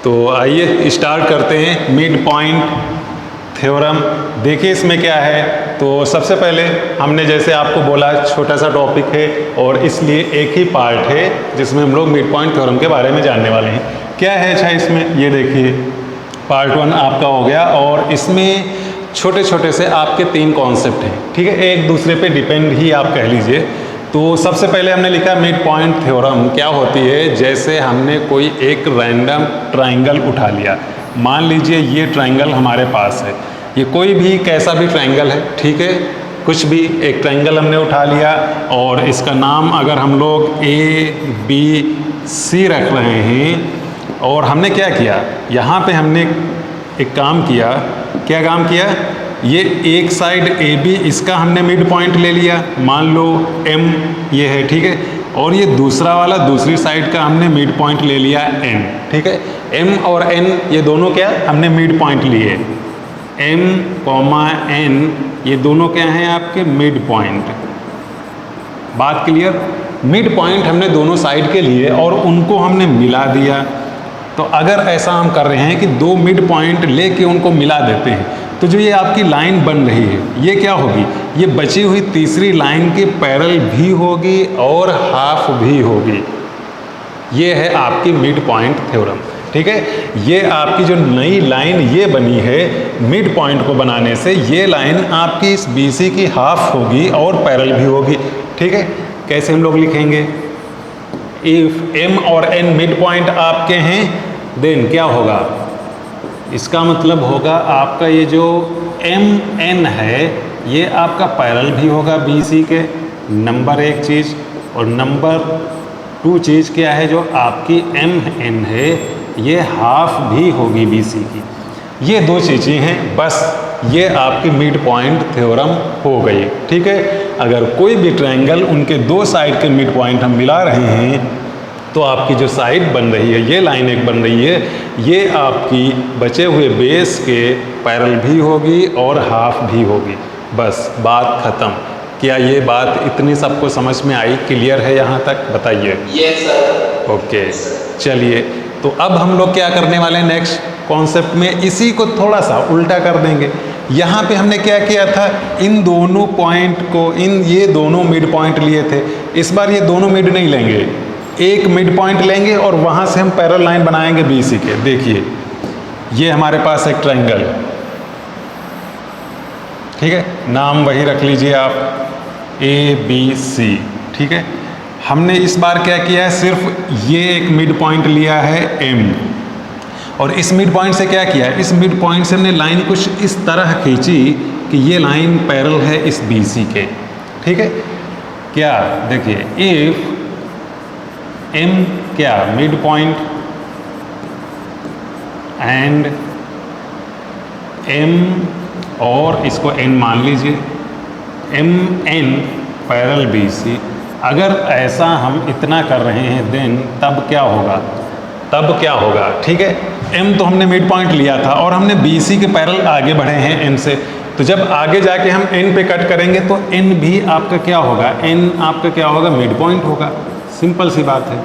तो आइए स्टार्ट करते हैं मिड पॉइंट थ्योरम। देखिए इसमें क्या है। तो सबसे पहले हमने जैसे आपको बोला छोटा सा टॉपिक है और इसलिए एक ही पार्ट है जिसमें हम लोग मिड पॉइंट थ्योरम के बारे में जानने वाले हैं। क्या है अच्छा इसमें, ये देखिए पार्ट 1 आपका हो गया और इसमें छोटे छोटे से आपके 3 कॉन्सेप्ट हैं, ठीक है, एक दूसरे पे डिपेंड ही आप कह लीजिए। तो सबसे पहले हमने लिखा मिड पॉइंट थ्योरम क्या होती है। जैसे हमने कोई एक रैंडम ट्राइंगल उठा लिया, मान लीजिए ये ट्राइंगल हमारे पास है, ये कोई भी कैसा भी ट्राइंगल है, ठीक है, कुछ भी एक ट्राइंगल हमने उठा लिया और इसका नाम अगर हम लोग ABC रख रहे हैं और हमने क्या किया, यहाँ पे हमने एक काम किया। क्या काम किया, ये एक साइड AB इसका हमने मिड पॉइंट ले लिया, मान लो M ये है, ठीक है, और ये दूसरा वाला दूसरी साइड का हमने मिड पॉइंट ले लिया N, ठीक है। M और N ये दोनों क्या हमने मिड पॉइंट लिए, M, N ये दोनों क्या हैं आपके मिड पॉइंट। बात क्लियर। मिड पॉइंट हमने दोनों साइड के लिए और उनको हमने मिला दिया। तो अगर ऐसा हम कर रहे हैं कि 2 मिड पॉइंट लेके उनको मिला देते हैं तो जो ये आपकी लाइन बन रही है ये क्या होगी, ये बची हुई तीसरी लाइन के पैरेलल भी होगी और हाफ भी होगी। ये है आपकी मिड पॉइंट थ्योरम, ठीक है। ये आपकी जो नई लाइन ये बनी है मिड पॉइंट को बनाने से, ये लाइन आपकी इस BC की हाफ होगी और पैरेलल भी होगी, ठीक है। कैसे हम लोग लिखेंगे, इफ M और N मिड पॉइंट आपके हैं देन क्या होगा, इसका मतलब होगा आपका ये जो MN है ये आपका पैरेलल भी होगा BC के, नंबर 1 चीज़, और नंबर 2 चीज़ क्या है, जो आपकी MN है ये हाफ भी होगी BC की। ये 2 चीज़ें हैं, बस ये आपकी मिड पॉइंट थ्योरम हो गई, ठीक है। अगर कोई भी ट्रायंगल उनके 2 साइड के मिड पॉइंट हम मिला रहे हैं तो आपकी जो साइड बन रही है, ये लाइन एक बन रही है, ये आपकी बचे हुए बेस के पैरेलल भी होगी और हाफ भी होगी। बस बात ख़त्म। क्या ये बात इतनी सबको समझ में आई, क्लियर है यहाँ तक, बताइए। Yes sir. ओके चलिए, तो अब हम लोग क्या करने वाले हैं नेक्स्ट कॉन्सेप्ट में, इसी को थोड़ा सा उल्टा कर देंगे। यहाँ पे हमने क्या किया था, इन दोनों पॉइंट को, ये दोनों मिड पॉइंट लिए थे, इस बार ये दोनों मिड नहीं लेंगे, एक मिड पॉइंट लेंगे और वहाँ से हम पैरेलल लाइन बनाएंगे BC के। देखिए ये हमारे पास एक ट्रायंगल, ठीक है, नाम वही रख लीजिए आप ABC, ठीक है। हमने इस बार क्या किया है, सिर्फ ये एक मिड पॉइंट लिया है M और इस मिड पॉइंट से क्या किया है, इस मिड पॉइंट से हमने लाइन कुछ इस तरह खींची कि ये लाइन पैरेलल है इस BC के, ठीक है। क्या देखिए, इफ M क्या मिड पॉइंट एंड M और इसको N मान लीजिए, MN पैरेलल BC, अगर ऐसा हम इतना कर रहे हैं देन तब क्या होगा, ठीक है। M तो हमने मिड पॉइंट लिया था और हमने BC के पैरेलल आगे बढ़े हैं N से, तो जब आगे जाके हम N पे कट करेंगे तो N भी आपका क्या होगा, N आपका क्या होगा, मिड पॉइंट होगा। सिंपल सी बात है,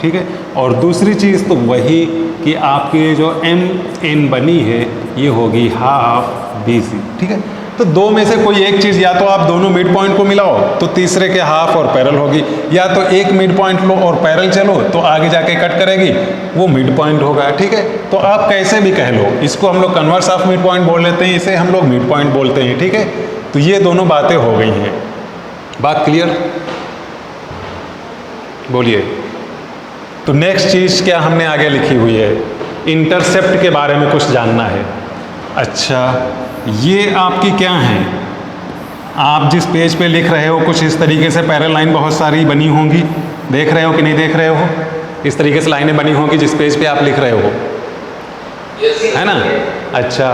ठीक है। और दूसरी चीज़ तो वही कि आपकी जो MN बनी है ये होगी हाफ BC, ठीक है। तो 2 में से कोई एक चीज़, या तो आप दोनों मिड पॉइंट को मिलाओ तो तीसरे के हाफ और पैरेलल होगी, या तो एक मिड पॉइंट लो और पैरेलल चलो तो आगे जाके कट करेगी, वो मिड पॉइंट होगा, ठीक है। तो आप कैसे भी कह लो, इसको हम लोग कन्वर्स ऑफ मिड पॉइंट बोल लेते हैं, इसे हम लोग मिड पॉइंट बोलते हैं, ठीक है। तो ये दोनों बातें हो गई हैं, बात क्लियर, बोलिए। तो नेक्स्ट चीज़ क्या हमने आगे लिखी हुई है, इंटरसेप्ट के बारे में कुछ जानना है। अच्छा, ये आपकी क्या हैं, आप जिस पेज पे लिख रहे हो कुछ इस तरीके से पैरेलल लाइन बहुत सारी बनी होंगी, देख रहे हो कि नहीं देख रहे हो, इस तरीके से लाइनें बनी होंगी जिस पेज पे आप लिख रहे हो, है ना। अच्छा,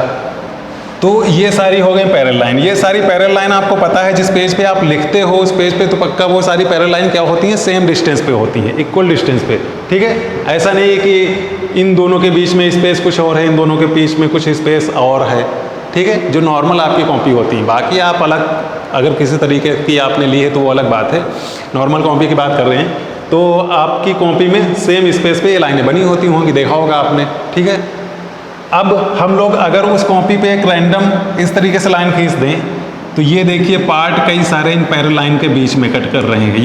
तो ये सारी हो गई पैरेलल लाइन। ये सारी पैरेलल लाइन आपको पता है जिस पेज पे आप लिखते हो उस पेज पे तो पक्का वो सारी पैरेलल लाइन क्या होती हैं, सेम डिस्टेंस पे होती हैं, इक्वल डिस्टेंस पे, ठीक है। ऐसा नहीं है कि इन दोनों के बीच में स्पेस कुछ और है, इन दोनों के बीच में कुछ स्पेस और है, ठीक है, जो नॉर्मल आपकी कॉपी होती है। बाकी आप अलग अगर किसी तरीके की आपने ली है तो वो अलग बात है, नॉर्मल कॉपी की बात कर रहे हैं। तो आपकी कॉपी में सेम स्पेस पे ये लाइनें बनी होती होंगी, देखा होगा आपने, ठीक है। अब हम लोग अगर उस कॉपी पे एक रैंडम इस तरीके से लाइन खींच दें, तो ये देखिए पार्ट कई सारे इन पैरेलल लाइन के बीच में कट कर रहे हैं।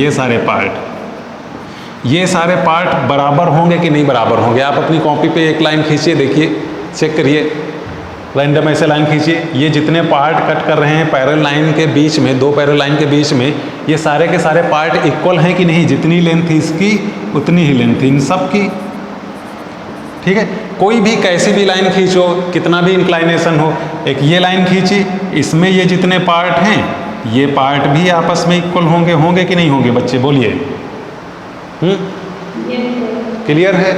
ये सारे पार्ट बराबर होंगे कि नहीं बराबर होंगे? आप अपनी कॉपी पे एक लाइन खींचिए, देखिए, चेक करिए, रैंडम ऐसे लाइन खींचिए, ये जितने पार्ट कट कर रहे हैं पैरेलल लाइन के बीच में, दो पैरेलल लाइन के बीच में, ये सारे के सारे पार्ट इक्वल हैं कि नहीं? जितनी लेंथ इसकी उतनी ही लेंथ इन सब की, ठीक है। कोई भी कैसी भी लाइन खींचो, कितना भी इंक्लाइनेशन हो, एक ये लाइन खींची, इसमें ये जितने पार्ट हैं ये पार्ट भी आपस में इक्वल होंगे कि नहीं होंगे? बच्चे बोलिए। क्लियर है?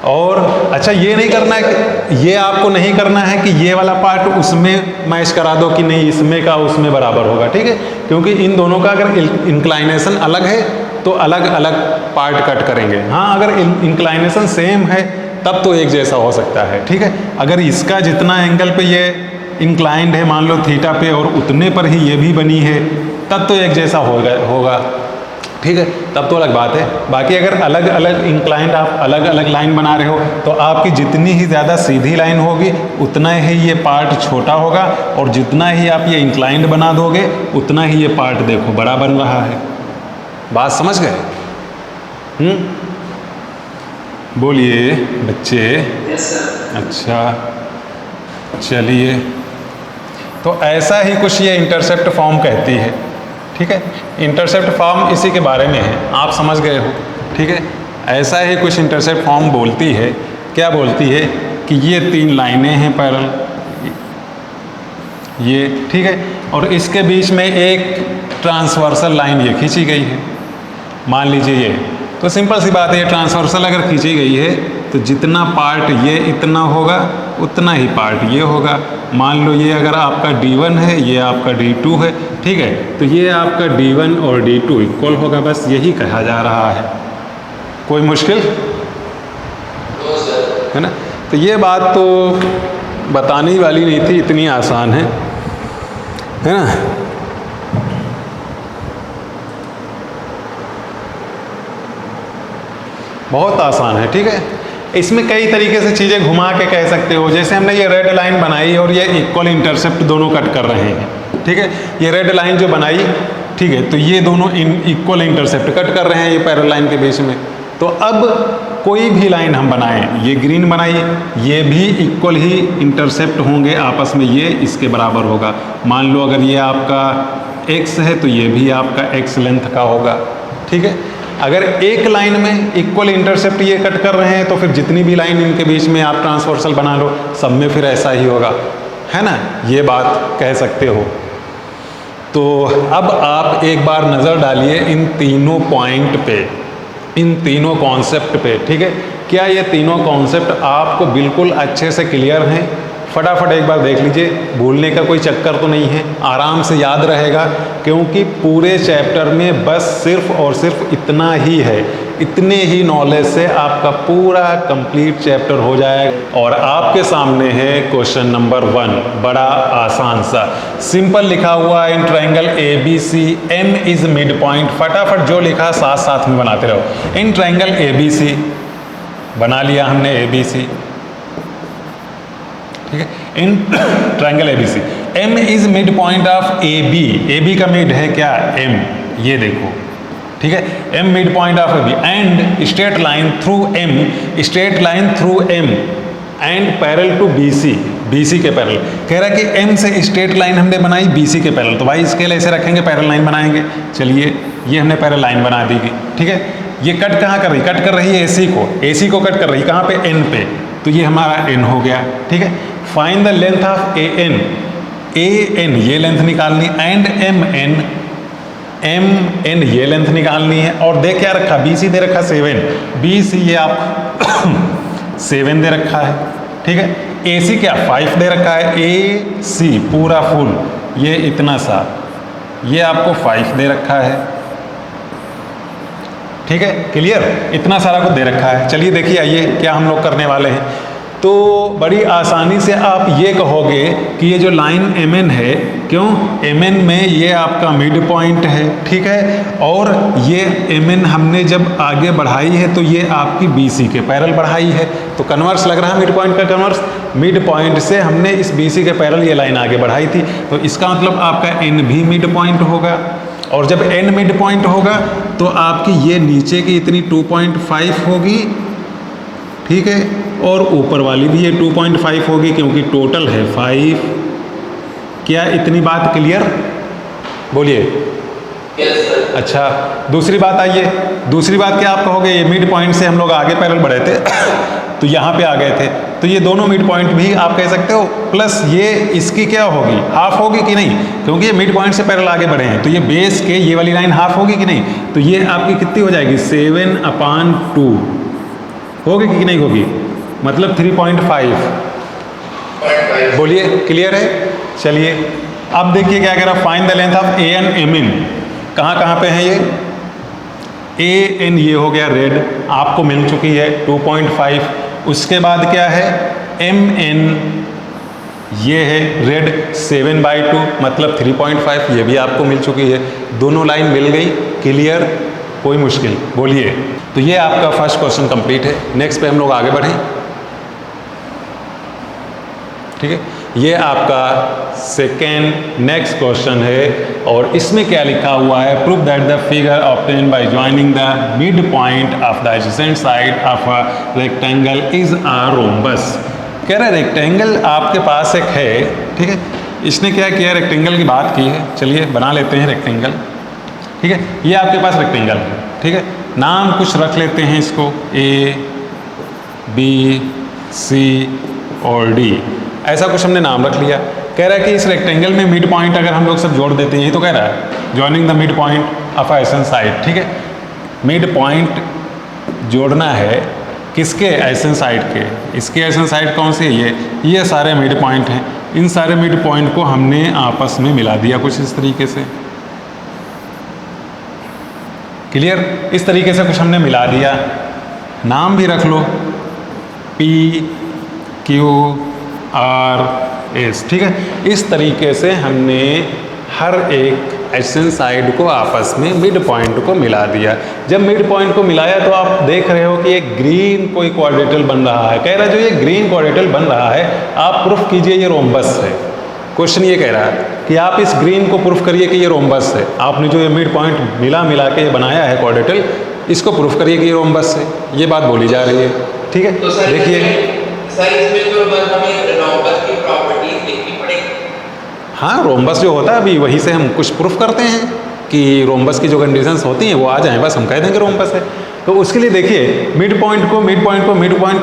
और अच्छा, ये नहीं करना है कि ये आपको नहीं करना है कि ये वाला पार्ट उसमें मैच करा दो कि नहीं इसमें का उसमें बराबर होगा, ठीक है, क्योंकि इन दोनों का अगर इंक्लाइनेशन अलग है तो अलग अलग पार्ट कट करेंगे। हाँ, अगर इंक्लाइनेशन सेम है तब तो एक जैसा हो सकता है, ठीक है। अगर इसका जितना एंगल पे ये इंक्लाइंड है, मान लो थीटा पे, और उतने पर ही ये भी बनी है, तब तो एक जैसा होगा, ठीक है, तब तो अलग बात है। बाकी अगर अलग अलग इंक्लाइंड आप अलग अलग लाइन बना रहे हो तो आपकी जितनी ही ज़्यादा सीधी लाइन होगी उतना ही ये पार्ट छोटा होगा, और जितना ही आप ये इंक्लाइंड बना दोगे उतना ही ये पार्ट देखो बड़ा बन रहा है। बात समझ गए? बोलिए बच्चे। अच्छा, चलिए, तो ऐसा ही कुछ ये इंटरसेप्ट फॉर्म कहती है, ठीक है। इंटरसेप्ट फॉर्म इसी के बारे में है, आप समझ गए हो, ठीक है। ऐसा ही कुछ इंटरसेप्ट फॉर्म बोलती है। क्या बोलती है? कि ये तीन लाइनें हैं पैरेलल, ये, ठीक है, और इसके बीच में एक ट्रांसवर्सल लाइन ये खींची गई है, मान लीजिए ये। तो सिंपल सी बात है, ये ट्रांसवर्सल अगर खींची गई है तो जितना पार्ट ये इतना होगा उतना ही पार्ट ये होगा। मान लो ये अगर आपका D1 है, ये आपका D2 है, ठीक है, तो ये आपका D1 और D2 इक्वल होगा, बस यही कहा जा रहा है। कोई मुश्किल है ना? तो ये बात तो बताने वाली नहीं थी, इतनी आसान है ना? बहुत आसान है, ठीक है। इसमें कई तरीके से चीज़ें घुमा के कह सकते हो। जैसे हमने ये रेड लाइन बनाई और ये इक्वल इंटरसेप्ट दोनों कट कर रहे हैं, ठीक है। ये रेड लाइन जो बनाई, ठीक है, तो ये दोनों इक्वल इंटरसेप्ट कट कर रहे हैं ये पैरेलल लाइन के बीच में। तो अब कोई भी लाइन हम बनाएं, ये ग्रीन बनाइए, ये भी इक्वल ही इंटरसेप्ट होंगे आपस में, ये इसके बराबर होगा। मान लो अगर ये आपका x है तो ये भी आपका x लेंथ का होगा, ठीक है। अगर एक लाइन में इक्वल इंटरसेप्ट ये कट कर रहे हैं तो फिर जितनी भी लाइन इनके बीच में आप ट्रांसवर्सल बना लो, सब में फिर ऐसा ही होगा, है ना? ये बात कह सकते हो। तो अब आप एक बार नज़र डालिए इन तीनों पॉइंट पे, इन तीनों कॉन्सेप्ट पे, ठीक है। क्या ये तीनों कॉन्सेप्ट आपको बिल्कुल अच्छे से क्लियर हैं? फटाफट एक बार देख लीजिए, भूलने का कोई चक्कर तो नहीं है, आराम से याद रहेगा, क्योंकि पूरे चैप्टर में बस सिर्फ और सिर्फ इतना ही है। इतने ही नॉलेज से आपका पूरा कंप्लीट चैप्टर हो जाएगा। और आपके सामने है क्वेश्चन नंबर 1, बड़ा आसान सा, सिंपल लिखा हुआ है in triangle ABC M is mid point. फटाफट जो लिखा साथ साथ में बनाते रहो। इन ट्रायंगल ABC बना लिया हमने, ABC, ठीक है। In triangle ABC M is mid point of AB का मिड है क्या? M, ये देखो, ठीक है। M mid point of AB and straight line through M, straight line through M and parallel to BC के पैरेलल। कह रहा है कि M से स्ट्रेट लाइन हमने बनाई BC के पैरेलल, तो भाई स्केल ऐसे रखेंगे, पैरेलल लाइन बनाएंगे। चलिए, ये हमने पैरेलल लाइन बना दी, ठीक है। ये कट कहाँ कर रही? कट कर रही है AC को कट कर रही है कहाँ पे? N पे, तो ये हमारा N हो गया, ठीक है। Find the length of AN ये लेंथ निकालनी, एंड MN ये लेंथ निकालनी है। और दे क्या रखा? BC दे रखा 7, BC ये आप 7 दे रखा है, ठीक है। AC क्या? 5 दे रखा है, AC पूरा फुल ये इतना सा, ये आपको 5 दे रखा है, ठीक है। क्लियर? इतना सारा कुछ दे रखा है। चलिए देखिए, आइए क्या हम लोग करने वाले हैं। तो बड़ी आसानी से आप ये कहोगे कि ये जो लाइन MN है, क्यों MN में ये आपका मिड पॉइंट है, ठीक है, और ये MN हमने जब आगे बढ़ाई है तो ये आपकी BC के पैरेलल बढ़ाई है, तो कन्वर्स लग रहा है मिड पॉइंट का कन्वर्स। मिड पॉइंट से हमने इस BC के पैरेलल ये लाइन आगे बढ़ाई थी, तो इसका मतलब आपका N भी मिड पॉइंट होगा, और जब N मिड पॉइंट होगा तो आपकी ये नीचे की इतनी 2.5 होगी, ठीक है, और ऊपर वाली भी ये 2.5 होगी, क्योंकि टोटल है 5। क्या इतनी बात क्लियर? बोलिए। अच्छा, दूसरी बात आइए। दूसरी बात क्या आप कहोगे, ये मिड पॉइंट से हम लोग आगे पैरेलल बढ़े थे तो यहाँ पे आ गए थे, तो ये दोनों मिड पॉइंट भी आप कह सकते हो, प्लस ये इसकी क्या होगी, हाफ होगी कि नहीं, क्योंकि ये मिड पॉइंट से पैरेलल आगे बढ़े हैं, तो ये बेस के ये वाली लाइन हाफ होगी कि नहीं, तो ये आपकी कितनी हो जाएगी 7/2 होगी कि नहीं होगी, मतलब 3.5। बोलिए, क्लियर है? चलिए अब देखिए क्या कह रहा, find the length of AN MN। कहाँ पे है ये AN, ये हो गया रेड, आपको मिल चुकी है 2.5। उसके बाद क्या है MN, ये है रेड 7/2 मतलब 3.5, ये भी आपको मिल चुकी है। दोनों लाइन मिल गई, क्लियर, कोई मुश्किल? बोलिए। तो ये आपका फर्स्ट क्वेश्चन कंप्लीट है। नेक्स्ट पे हम लोग आगे बढ़ें, ठीक है। ये आपका सेकेंड नेक्स्ट क्वेश्चन है, और इसमें क्या लिखा हुआ है, prove that the figure obtain bye joining the mid point of the adjacent side of a rectangle is a rhombus. कह रहा है रेक्टेंगल आपके पास एक है, ठीक है, इसने क्या किया, रेक्टेंगल की बात की है, चलिए बना लेते हैं रेक्टेंगल, ठीक है। ये आपके पास रेक्टेंगल है, ठीक है, नाम कुछ रख लेते हैं इसको A, B, C और D, ऐसा कुछ हमने नाम रख लिया। कह रहा है कि इस रेक्टेंगल में मिड पॉइंट अगर हम लोग सब जोड़ देते हैं, ये तो कह रहा है joining the mid point of adjacent side, ठीक है। मिड पॉइंट जोड़ना है किसके, एडजेसेंट साइड के। इसके एडजेसेंट साइड कौन सी है, ये सारे मिड पॉइंट हैं। इन सारे मिड पॉइंट को हमने आपस में मिला दिया कुछ इस तरीके से, क्लियर, इस तरीके से कुछ हमने मिला दिया। नाम भी रख लो P, Q, R, S, ठीक है। इस तरीके से हमने हर एक एडजेसेंट साइड को आपस में मिड पॉइंट को मिला दिया। जब मिड पॉइंट को मिलाया तो आप देख रहे हो कि एक ग्रीन कोई क्वाड्रेटल बन रहा है। कह रहा है जो ये ग्रीन क्वाड्रेटल बन रहा है आप प्रूफ कीजिए ये रोम्बस है। क्वेश्चन ये कह रहा है कि आप इस ग्रीन को प्रूफ करिए कि ये रोम्बस है। आपने जो ये मिड पॉइंट मिला के बनाया है क्वाड्रेटल, इसको प्रूफ करिए कि ये रोम्बस है। ये बात बोली जा रही है, ठीक है। तो देखिए सर इसमें तो बस हमें रोम्बस की प्रॉपर्टीज देखनी पड़ेगी। हाँ, रोम्बस जो होता है अभी वहीं से हम कुछ प्रूफ करते हैं कि रोम्बस की जो कंडीशंस होती हैं वो आ जाएं, बस हम कह देंगे रोम्बस है। तो उसके लिए देखिए मिड पॉइंट को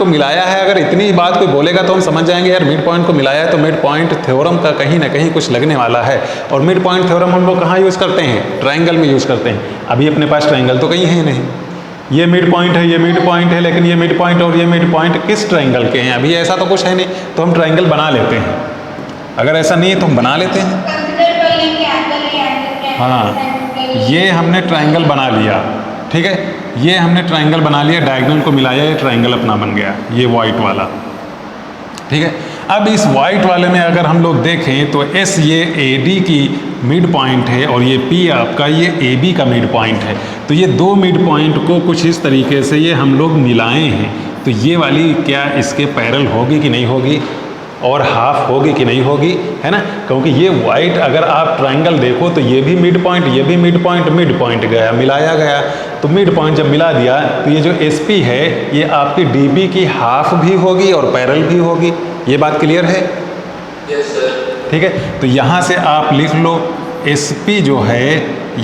मिलाया है। अगर इतनी बात कोई बोलेगा तो हम समझ जाएंगे यार मिड पॉइंट को मिलाया है तो मिड पॉइंट थ्योरम का कहीं ना कहीं कुछ लगने वाला है। और मिड पॉइंट थ्योरम हम लोग कहाँ यूज़ करते हैं, ट्रायंगल में यूज़ करते हैं। अभी अपने पास ट्रायंगल तो कहीं है नहीं, ये मिड पॉइंट है, ये मिड पॉइंट है, लेकिन ये मिड पॉइंट और ये मिड पॉइंट किस ट्रायंगल के हैं, अभी ऐसा तो कुछ है नहीं। तो हम ट्रायंगल बना लेते हैं, अगर ऐसा नहीं है तो हम बना लेते हैं। हाँ, ये हमने ट्रायंगल बना लिया, ठीक है, ये हमने ट्रायंगल बना लिया, डायगोनल को मिलाया, ये ट्रायंगल अपना बन गया, ये वाइट वाला, ठीक है। अब इस वाइट वाले में अगर हम लोग देखें तो S ये AD की मिड पॉइंट है और ये P आपका ये AB का मिड पॉइंट है। तो ये दो मिड पॉइंट को कुछ इस तरीके से ये हम लोग मिलाए हैं। तो ये वाली क्या इसके पैरेलल होगी कि नहीं होगी, और हाफ होगी कि नहीं होगी, है ना। क्योंकि ये वाइट अगर आप ट्रायंगल देखो तो ये भी मिड पॉइंट, ये भी मिड पॉइंट गया, मिलाया गया। तो मिड पॉइंट जब मिला दिया तो ये जो SP है ये आपकी DB की हाफ भी होगी और पैरेलल भी होगी। ये बात क्लियर है? Yes sir. ठीक है, तो यहाँ से आप लिख लो SP जो है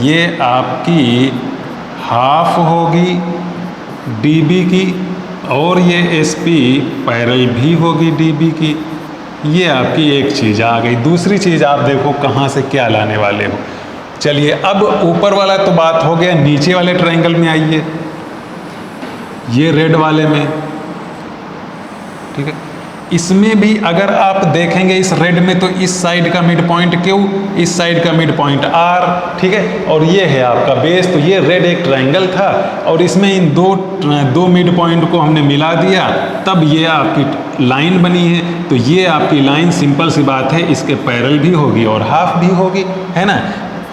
ये आपकी हाफ होगी DB की, और ये SP पैरेलल भी होगी DB की। ये आपकी एक चीज़ आ गई। दूसरी चीज़ आप देखो कहाँ से क्या लाने वाले हो। चलिए अब ऊपर वाला तो बात हो गया, नीचे वाले ट्रायंगल में आइए, ये रेड वाले में, ठीक है। इसमें भी अगर आप देखेंगे इस रेड में, तो इस साइड का मिड पॉइंट Q, इस साइड का मिड पॉइंट R, ठीक है, और ये है आपका बेस। तो ये रेड एक ट्रायंगल था और इसमें इन दो मिड पॉइंट को हमने मिला दिया, तब ये आपकी लाइन बनी है। तो ये आपकी लाइन सिंपल सी बात है, इसके पैरेलल भी होगी और हाफ भी होगी, है ना।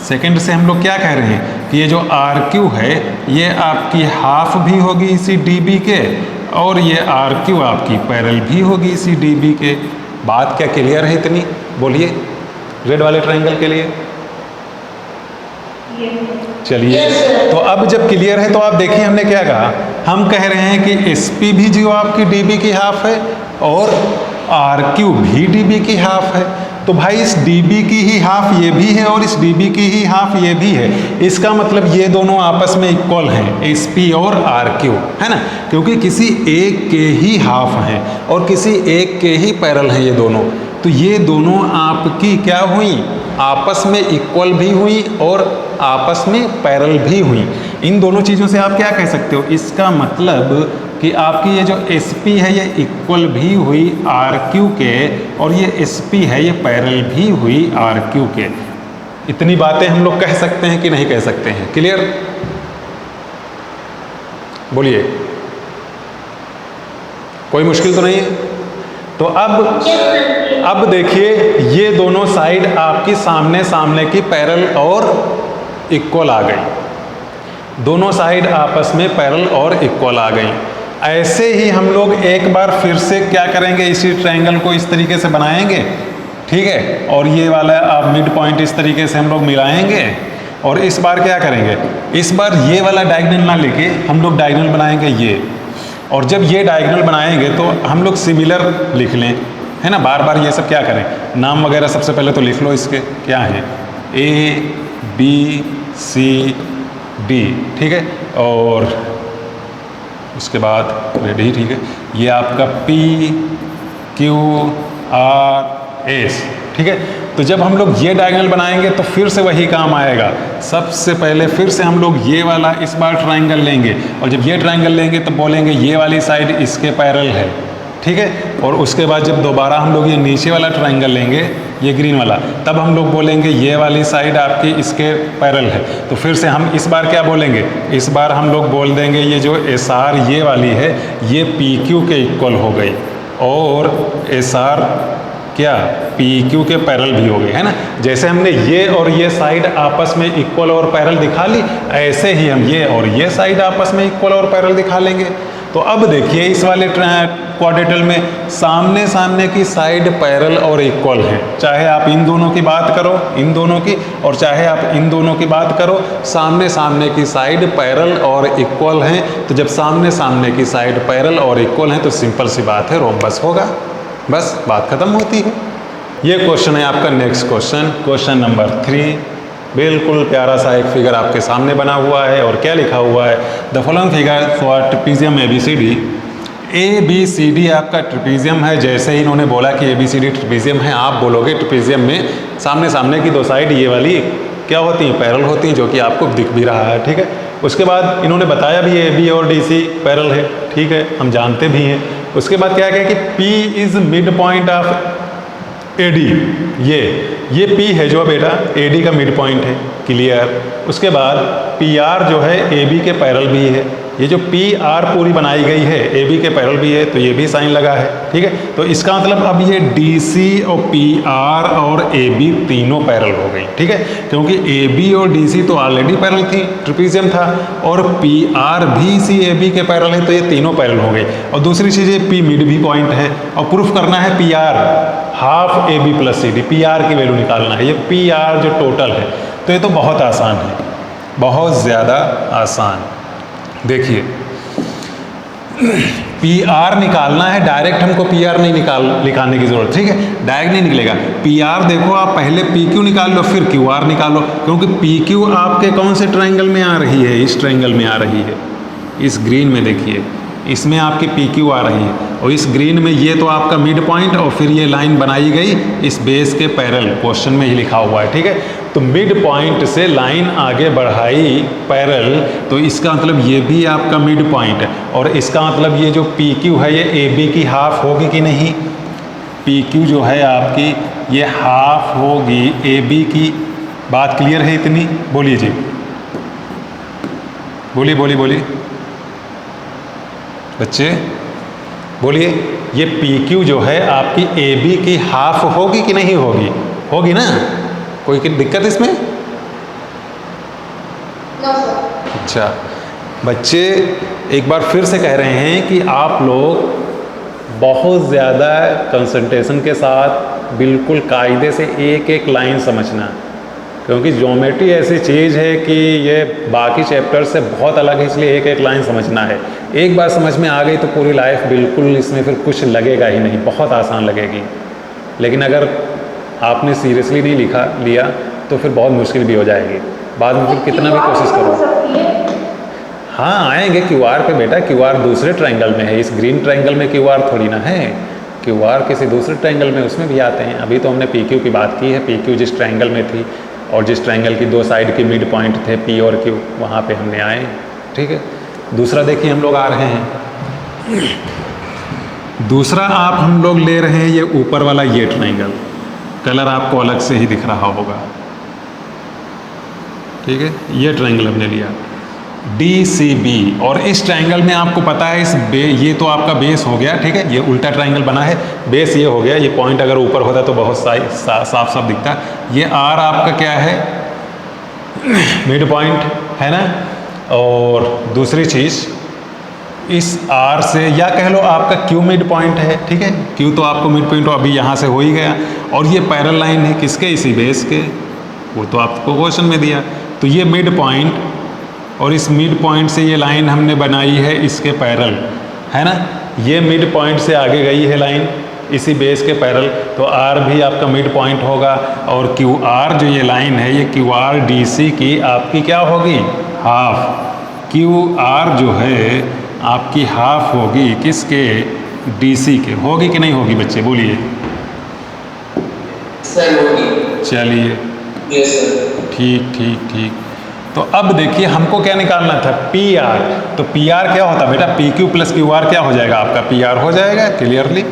सेकंड से हम लोग क्या कह रहे हैं कि ये जो RQ है ये आपकी हाफ भी होगी इसी DB के, और ये RQ आपकी पैरेलल भी होगी इसी DB के। बात क्या क्लियर है इतनी? बोलिए रेड वाले ट्रायंगल के लिए। चलिए, तो अब जब क्लियर है तो आप देखिए हमने क्या कहा। हम कह रहे हैं कि SP भी जो आपकी DB की हाफ है और RQ भी DB की हाफ है। तो भाई इस DB की ही हाफ ये भी है और इस DB की ही हाफ ये भी है। इसका मतलब ये दोनों आपस में इक्वल हैं, SP और RQ, है ना, क्योंकि किसी एक के ही हाफ हैं और किसी एक के ही पैरेलल हैं ये दोनों। तो ये दोनों आपकी क्या हुई, आपस में इक्वल भी हुई और आपस में पैरेलल भी हुई। इन दोनों चीज़ों से आप क्या कह सकते हो, इसका मतलब कि आपकी ये जो SP है ये इक्वल भी हुई RQ के, और ये SP है ये पैरेलल भी हुई RQ के। इतनी बातें हम लोग कह सकते हैं कि नहीं कह सकते हैं? क्लियर? बोलिए, कोई मुश्किल तो नहीं है? तो अब देखिए ये दोनों साइड आपकी सामने सामने की पैरेलल और इक्वल आ गई, दोनों साइड आपस में पैरेलल और इक्वल आ गई। ऐसे ही हम लोग एक बार फिर से क्या करेंगे, इसी ट्रायंगल को इस तरीके से बनाएंगे, ठीक है, और ये वाला आप मिड पॉइंट इस तरीके से हम लोग मिलाएंगे। और इस बार क्या करेंगे, इस बार ये वाला डायगोनल ना लेके हम लोग डायगोनल बनाएंगे ये, और जब ये डायगोनल बनाएंगे तो हम लोग सिमिलर लिख लें, है ना। बार बार ये सब क्या करें, नाम वगैरह सबसे पहले तो लिख लो इसके, क्या है ABCD, ठीक है, और उसके बाद रेडी, ठीक है, ये आपका PQRS, ठीक है। तो जब हम लोग ये डायगोनल बनाएंगे तो फिर से वही काम आएगा। सबसे पहले फिर से हम लोग ये वाला इस बार ट्रायंगल लेंगे, और जब ये ट्रायंगल लेंगे तो बोलेंगे ये वाली साइड इसके पैरेलल है, ठीक है। और उसके बाद जब दोबारा हम लोग ये नीचे वाला ट्रायंगल लेंगे, ये ग्रीन वाला, तब हम लोग बोलेंगे ये वाली साइड आपकी इसके पैरेलल है। तो फिर से हम इस बार क्या बोलेंगे, इस बार हम लोग बोल देंगे ये जो SR ये वाली है ये PQ के इक्वल हो गई, और SR क्या PQ के पैरेलल भी हो गए, है ना। जैसे हमने ये और ये साइड आपस में इक्वल और पैरेलल दिखा ली, ऐसे ही हम ये और ये साइड आपस में इक्वल और पैरेलल दिखा लेंगे। तो अब देखिए इस वाले क्वाड्रेटल में सामने सामने की साइड पैरेलल और इक्वल है, चाहे आप इन दोनों की बात करो, इन दोनों की, और चाहे आप इन दोनों की बात करो, सामने सामने की साइड पैरेलल और इक्वल हैं। तो जब सामने सामने की साइड पैरेलल और इक्वल हैं तो सिंपल सी बात है रोम्बस होगा, बस बात खत्म होती है। ये क्वेश्चन है आपका नेक्स्ट क्वेश्चन, क्वेश्चन नंबर 3। बिल्कुल प्यारा सा एक फिगर आपके सामने बना हुआ है, और क्या लिखा हुआ है, the following figure for trapezium ABCD। ABCD आपका ट्रेपेजियम है। जैसे ही इन्होंने बोला कि ABCD ट्रेपेजियम है, आप बोलोगे ट्रेपेजियम में सामने सामने की दो साइड ये वाली क्या होती हैं, पैरेलल होती हैं, जो कि आपको दिख भी रहा है, ठीक है। उसके बाद इन्होंने बताया भी AB और DC पैरेलल है, ठीक है, हम जानते भी हैं। उसके बाद क्या कहा कि P is mid point of AD, ये P है जो बेटा AD का मिड पॉइंट है, क्लियर। उसके बाद PR जो है AB के पैरेलल भी है, ये जो PR पूरी बनाई गई है AB के पैरेलल भी है, तो ये भी साइन लगा है, ठीक है। तो इसका मतलब अब ये DC और PR और AB तीनों पैरेलल हो गई, ठीक है, क्योंकि AB और DC तो ऑलरेडी पैरेलल थी, ट्रेपेजियम था, और PR भी इसी AB के पैरेलल है, तो ये तीनों पैरेलल हो गई। और दूसरी चीज़ ये P मिड भी पॉइंट है, और प्रूफ करना है PR half AB plus CD, PR की वैल्यू निकालना है, ये PR जो टोटल है। तो ये तो बहुत आसान है, बहुत ज़्यादा आसान। देखिए PR निकालना है, डायरेक्ट हमको PR नहीं निकालने की जरूरत, ठीक है, डायरेक्ट नहीं निकलेगा। PR देखो आप पहले PQ निकाल लो, फिर QR निकालो, क्योंकि PQ आपके कौन से ट्रायंगल में आ रही है, इस ट्रायंगल में आ रही है, इस ग्रीन में देखिए, इसमें आपकी PQ आ रही है, और इस ग्रीन में ये तो आपका मिड पॉइंट, और फिर ये लाइन बनाई गई इस बेस के पैरेलल, क्वेश्चन में ही लिखा हुआ है, ठीक है। तो मिड पॉइंट से लाइन आगे बढ़ाई पैरेलल, तो इसका मतलब ये भी आपका मिड पॉइंट है, और इसका मतलब ये जो PQ है ये AB की हाफ होगी कि नहीं, पी क्यू जो है आपकी ये हाफ होगी ए बी की। बात क्लियर है इतनी? बोलिए जी, बोलिए बोलिए बोलिए बच्चे, बोलिए। ये पी क्यू जो है आपकी ए बी की हाफ होगी कि नहीं होगी? होगी ना? कोई दिक्कत इसमें? अच्छा बच्चे, एक बार फिर से कह रहे हैं कि आप लोग बहुत ज़्यादा कंसंट्रेशन के साथ बिल्कुल कायदे से एक एक लाइन समझना, क्योंकि ज्योमेट्री ऐसी चीज़ है कि ये बाकी चैप्टर से बहुत अलग है, इसलिए एक एक लाइन समझना है। एक बार समझ में आ गई तो पूरी लाइफ बिल्कुल इसमें फिर कुछ लगेगा ही नहीं, बहुत आसान लगेगी। लेकिन अगर आपने सीरियसली नहीं लिया तो फिर बहुत मुश्किल भी हो जाएगी बाद में, फिर कितना भी कोशिश करो। हाँ आएंगे QR पे बेटा, QR दूसरे ट्रायंगल में है, इस ग्रीन ट्रायंगल में QR थोड़ी ना है। QR किसी दूसरे ट्रायंगल में, उसमें भी आते हैं। अभी तो हमने PQ की बात की है, PQ जिस ट्रायंगल में थी और जिस ट्रायंगल की दो साइड के मिड पॉइंट थे P और Q, वहाँ पे हमने आए। ठीक है, दूसरा देखिए हम लोग आ रहे हैं। दूसरा हम लोग ले रहे हैं ये ऊपर वाला ये ट्रायंगल, कलर आपको अलग से ही दिख रहा होगा। ठीक है, ये ट्रायंगल हमने लिया DCB, और इस ट्रायंगल में आपको पता है ये तो आपका बेस हो गया। ठीक है, ये उल्टा ट्रायंगल बना है, बेस ये हो गया। ये पॉइंट अगर ऊपर होता तो बहुत साफ साफ दिखता। ये R आपका क्या है? मिड पॉइंट है ना। और दूसरी चीज़, इस R से या कह लो आपका Q मिड पॉइंट है। ठीक है, Q तो आपको मिड पॉइंट अभी यहाँ से हो ही गया, और ये पैरेलल लाइन है किसके? इसी बेस के, वो तो आपको क्वेश्चन में दिया। तो ये मिड पॉइंट, और इस मिड पॉइंट से ये लाइन हमने बनाई है इसके पैरेलल, है ना। ये मिड पॉइंट से आगे गई है लाइन इसी बेस के पैरेलल, तो R भी आपका मिड पॉइंट होगा। और QR जो ये लाइन है, ये QR DC की आपकी क्या होगी? हाफ। QR जो है आपकी हाफ होगी किसके? DC के। होगी कि नहीं होगी बच्चे, बोलिए। सर होगी। चलिए यस सर। ठीक ठीक ठीक। तो अब देखिए हमको क्या निकालना था? PR। तो PR क्या होता है बेटा? PQ प्लस QR क्या हो जाएगा आपका? PR हो जाएगा क्लियरली।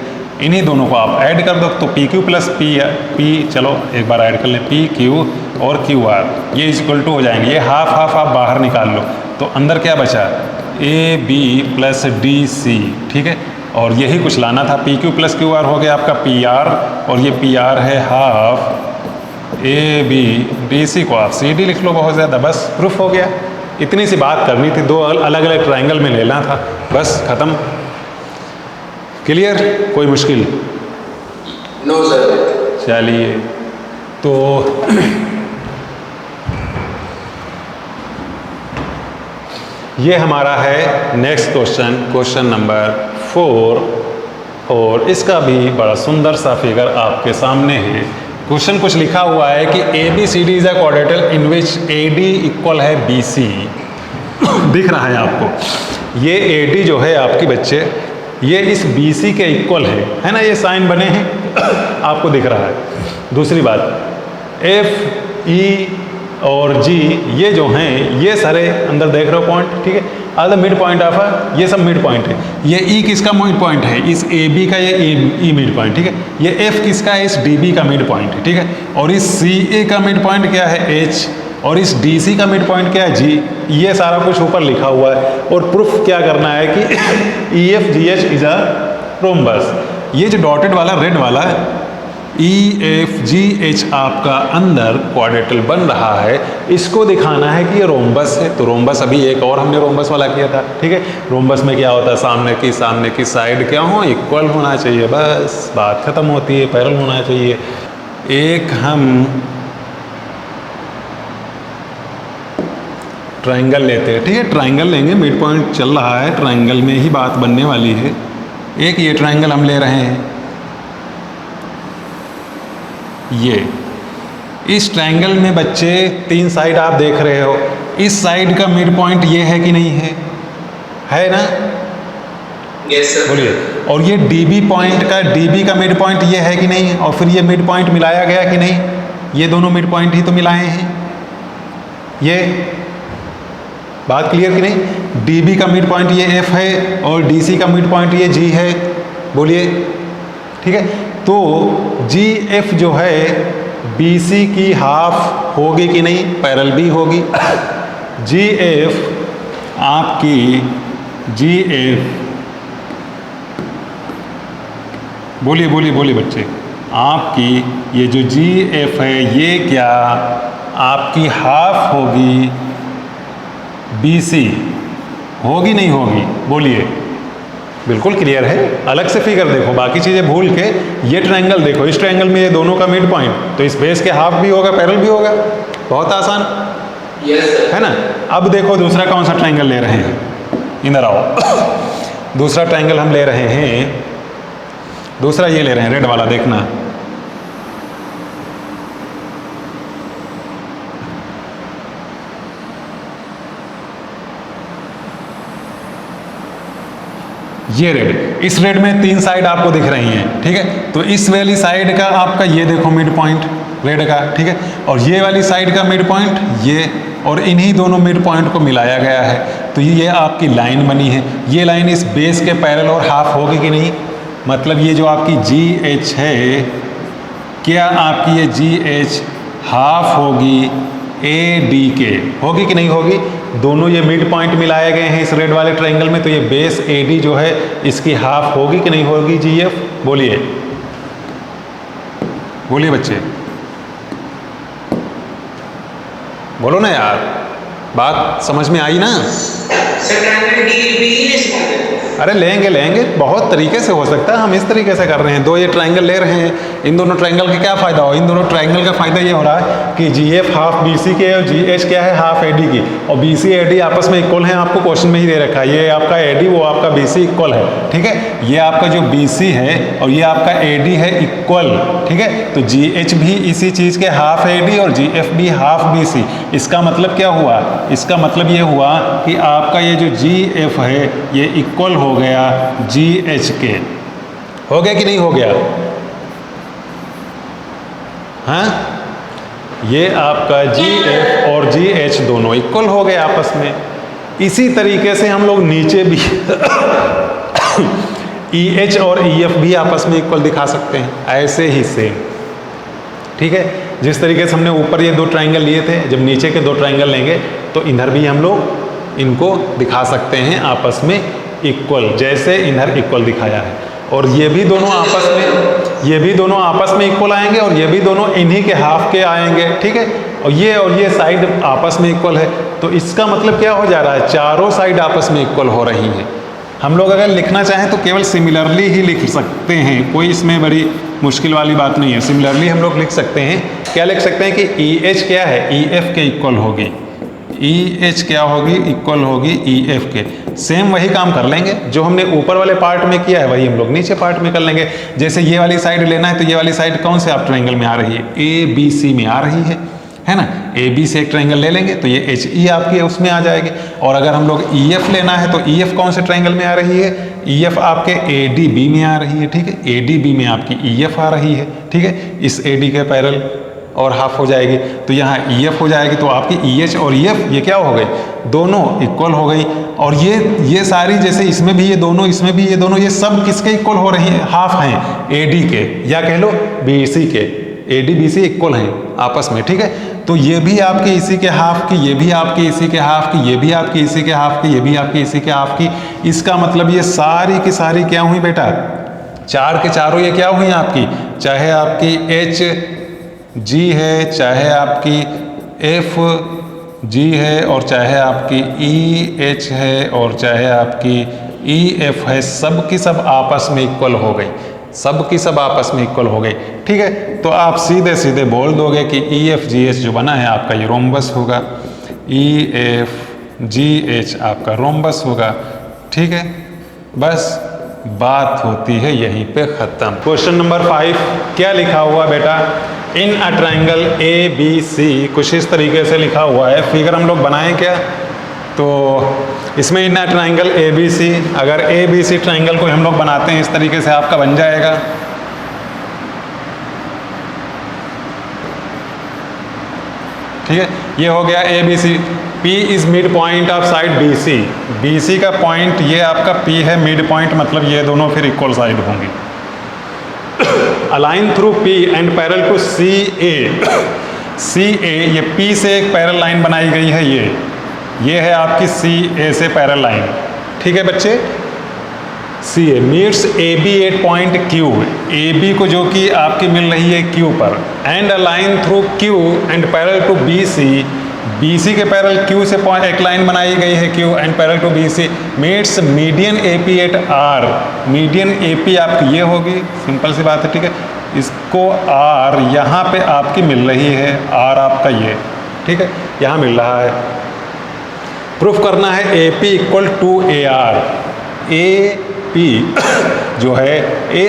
इन्हीं दोनों को आप ऐड कर दो तो PQ प्लस P, चलो एक बार ऐड कर लें, PQ और QR ये इक्वल टू हो जाएंगे। ये हाफ हाफ आप बाहर निकाल लो, तो अंदर क्या बचा? AB plus DC। ठीक है, और यही कुछ लाना था। PQ प्लस QR हो गया आपका PR, और ये PR है हाफ AB, DC को आप CD लिख लो, बहुत ज़्यादा, बस प्रूफ हो गया। इतनी सी बात करनी थी, दो अलग अलग ट्रायंगल में लेना था, बस ख़त्म। क्लियर? कोई मुश्किल? No sir. चलिए, तो ये हमारा है नेक्स्ट क्वेश्चन, क्वेश्चन नंबर 4, और इसका भी बड़ा सुंदर सा फिगर आपके सामने है। क्वेश्चन कुछ लिखा हुआ है कि ABCD is a quadrilateral in which AD equal है BC। दिख रहा है आपको? ये AD जो है आपकी बच्चे, ये इस BC के इक्वल है ना। ये साइन बने हैं आपको दिख रहा है। दूसरी बात, F, E और G ये जो हैं ये सारे अंदर देख रहे हो पॉइंट। ठीक है, are the mid point of ये सब मिड पॉइंट है। ये E किसका मिड पॉइंट है? इस AB का ये E मिड पॉइंट। ठीक है, ये F किसका है? इस DB का मिड पॉइंट है। ठीक है, और इस CA का मिड पॉइंट क्या है? H, और इस DC का मिड पॉइंट क्या है? G। ये सारा कुछ ऊपर लिखा हुआ है, और प्रूफ क्या करना है कि EFGH इज अ रोम्बस। ये जो डॉटेड वाला रेड वाला EFGH आपका अंदर क्वाड्रेटल बन रहा है, इसको दिखाना है कि ये रोम्बस है। तो रोम्बस अभी एक और हमने रोम्बस वाला किया था। ठीक है, रोम्बस में क्या होता है? सामने की साइड क्या हो? इक्वल होना चाहिए, बस बात खत्म होती है। पैरेलल होना चाहिए। एक हम ट्रायंगल लेते हैं। ठीक है, ट्रायंगल लेंगे, मिड पॉइंट चल रहा है, ट्रायंगल में ही बात बनने वाली है। एक ये ट्रायंगल हम ले रहे हैं, ये इस ट्रायंगल में बच्चे 3 साइड आप देख रहे हो। इस साइड का मिड पॉइंट ये है कि नहीं है? है ना? Yes sir. बोलिए। और ये DB पॉइंट का, DB का मिड पॉइंट ये है कि नहीं है? और फिर ये मिड पॉइंट मिलाया गया कि नहीं? ये दोनों मिड पॉइंट ही तो मिलाए हैं। ये बात क्लियर कि नहीं? DB का मिड पॉइंट ये F है, और DC का मिड पॉइंट ये G है। बोलिए, ठीक है। तो जी एफ जो है बी सी की हाफ होगी कि नहीं, पैरेलल भी होगी। जी एफ आपकी जी एफ, बोलिए बोलिए बोलिए बच्चे, आपकी ये जो जी एफ है ये क्या आपकी हाफ होगी बी सी, होगी नहीं होगी, बोलिए। बिल्कुल क्लियर है, अलग से फिगर देखो, बाकी चीज़ें भूल के ये ट्रायंगल देखो, इस ट्रायंगल में ये दोनों का मिड पॉइंट, तो इस बेस के हाफ भी होगा, पैरेलल भी होगा, बहुत आसान। Yes, sir. है ना। अब देखो दूसरा कौन सा ट्रायंगल ले रहे हैं, इधर आओ। दूसरा ट्रायंगल हम ले रहे हैं, दूसरा ये ले रहे हैं रेड वाला, देखना। ये रेड, इस रेड में 3 साइड आपको दिख रही हैं, ठीक है। तो इस वाली साइड का आपका ये देखो मिड पॉइंट रेड का, ठीक है, और ये वाली साइड का मिड पॉइंट ये, और इन्हीं दोनों मिड पॉइंट को मिलाया गया है, तो ये आपकी लाइन बनी है। ये लाइन इस बेस के पैरेलल और हाफ होगी कि नहीं, मतलब ये जो आपकी जी एच है, क्या आपकी ये जी एच हाफ होगी ए डी के, होगी कि नहीं होगी। दोनों ये मिड पॉइंट मिलाए गए हैं इस रेड वाले ट्रायंगल में, तो ये बेस ए डी जो है इसकी हाफ होगी कि नहीं होगी जी एफ, बोलिए बोलिए बच्चे, बोलो ना यार, बात समझ में आई ना। Sir, triangle DLB is अरे लेंगे लेंगे, बहुत तरीके से हो सकता है, हम इस तरीके से कर रहे हैं। दो ये ट्रायंगल ले रहे हैं, इन दोनों ट्रायंगल का क्या फ़ायदा हो, इन दोनों ट्रायंगल का फ़ायदा ये हो रहा है कि जी एफ हाफ बी सी के और जी एच क्या है हाफ ए डी की, और बी सी ए डी आपस में इक्वल है, आपको क्वेश्चन में ही दे रखा है, ये आपका ए डी वो आपका बी सी इक्वल है, ठीक है। ये आपका जो बी सी है और ये आपका ए डी है इक्वल, ठीक है। तो जी एच भी इसी चीज़ के हाफ ए डी और जी एफ भी हाफ बी सी। इसका मतलब क्या हुआ, इसका मतलब ये हुआ कि आपका ये जो जी एफ है ये इक्वल हो गया जी एच के, हो गया कि नहीं हो गया, हाँ। ये आपका जी एफ और जी एच दोनों इक्वल हो गए आपस में। इसी तरीके से हम लोग नीचे भी ई एच और ई एफ भी आपस में इक्वल दिखा सकते हैं, ऐसे ही सेम, ठीक है। जिस तरीके से हमने ऊपर ये 2 ट्रायंगल लिए थे, जब नीचे के 2 ट्रायंगल लेंगे तो इधर भी हम लोग इनको दिखा सकते हैं आपस में इक्वल, जैसे इधर इक्वल दिखाया है। और ये भी दोनों आपस में, ये भी दोनों आपस में इक्वल आएंगे और ये भी दोनों इन्हीं के हाफ के आएंगे, ठीक है। और ये साइड आपस में इक्वल है, तो इसका मतलब क्या हो जा रहा है, चारों साइड आपस में इक्वल हो रही हैं। हम लोग अगर लिखना चाहें तो केवल सिमिलरली ही लिख सकते हैं, कोई इसमें बड़ी मुश्किल वाली बात नहीं है। सिमिलरली हम लोग लिख सकते हैं, क्या लिख सकते हैं कि ई एच क्या है, ई एफ के इक्वल होगी, ई एच क्या होगी, इक्वल होगी ई एफ के। सेम वही काम कर लेंगे जो हमने ऊपर वाले पार्ट में किया है, वही हम लोग नीचे पार्ट में कर लेंगे। जैसे ये वाली साइड लेना है तो ये वाली साइड कौन से आप ट्रायंगल में आ रही है, ए बी सी में आ रही है ना। ए बी से एक ट्रायंगल ले लेंगे तो ये एच ई आपकी उसमें आ जाएगी। और अगर हम लोग ई एफ लेना है तो ई एफ कौन से ट्रायंगल में आ रही है, ई एफ आपके ए डी बी में आ रही है, ठीक है। ए डी बी में आपकी ई एफ आ रही है, ठीक है। इस ए डी के पैरेलल और हाफ हो जाएगी, तो यहाँ ई एफ हो जाएगी, तो आपकी ई एच और ई एफ ये क्या हो गई, दोनों इक्वल हो गई। और ये सारी, जैसे इसमें भी ये दोनों, इसमें भी ये दोनों, ये सब किसके इक्वल हो रही हैं, हाफ हैं ए डी के, या कह लो बी सी के, A D B C equal हैं आपस में, ठीक है। तो ये भी आपके इसी के हाफ की, ये भी आपके इसी के हाफ की, ये भी आपके इसी के हाफ की, ये भी आपके इसी के हाफ की। इसका मतलब ये सारी की सारी क्या हुई बेटा, चार के चारों ये क्या हुई आपकी, चाहे आपकी एच जी है, चाहे आपकी एफ जी है, और चाहे आपकी ई एच है, और चाहे आपकी ई एफ है, सब की सब आपस में इक्वल हो गई, सब की सब आपस में इक्वल हो गई, ठीक है। तो आप सीधे सीधे बोल दोगे कि ई एफ जी एच जो बना है आपका ये रोम्बस होगा, ई एफ जी एच आपका रोम्बस होगा, ठीक है। बस बात होती है यहीं पे ख़त्म। क्वेश्चन नंबर 5 क्या लिखा हुआ बेटा, इन अ ट्रायंगल ए बी सी, कुछ इस तरीके से लिखा हुआ है। फिगर हम लोग बनाएं क्या, तो इसमें इन अ ट्रायंगल ए बी सी, अगर ए बी सी ट्रायंगल को हम लोग बनाते हैं इस तरीके से आपका बन जाएगा, ठीक है। ये हो गया A B C. P is mid point of side B C, B C का पॉइंट ये आपका P है मिड पॉइंट, मतलब ये दोनों फिर इक्वल साइड होंगी, a line through P and parallel to C A ये पी से एक पैरेलल लाइन बनाई गई है, ये है आपकी सी ए से पैरेलल लाइन, ठीक है बच्चे। C A meets A B at point Q, A B को जो कि आपकी मिल रही है क्यू पर, and a line through Q and parallel to B C, B C के पैरेलल क्यू से एक लाइन बनाई गई है Q and parallel to B C, meets median A P at R, median A P आपकी ये होगी, सिंपल सी बात है, ठीक है। इसको आर यहाँ पे आपकी मिल रही है, आर आपका ये, ठीक है, यहाँ मिल रहा है। प्रूफ करना है A P equal to A R, A P जो है ए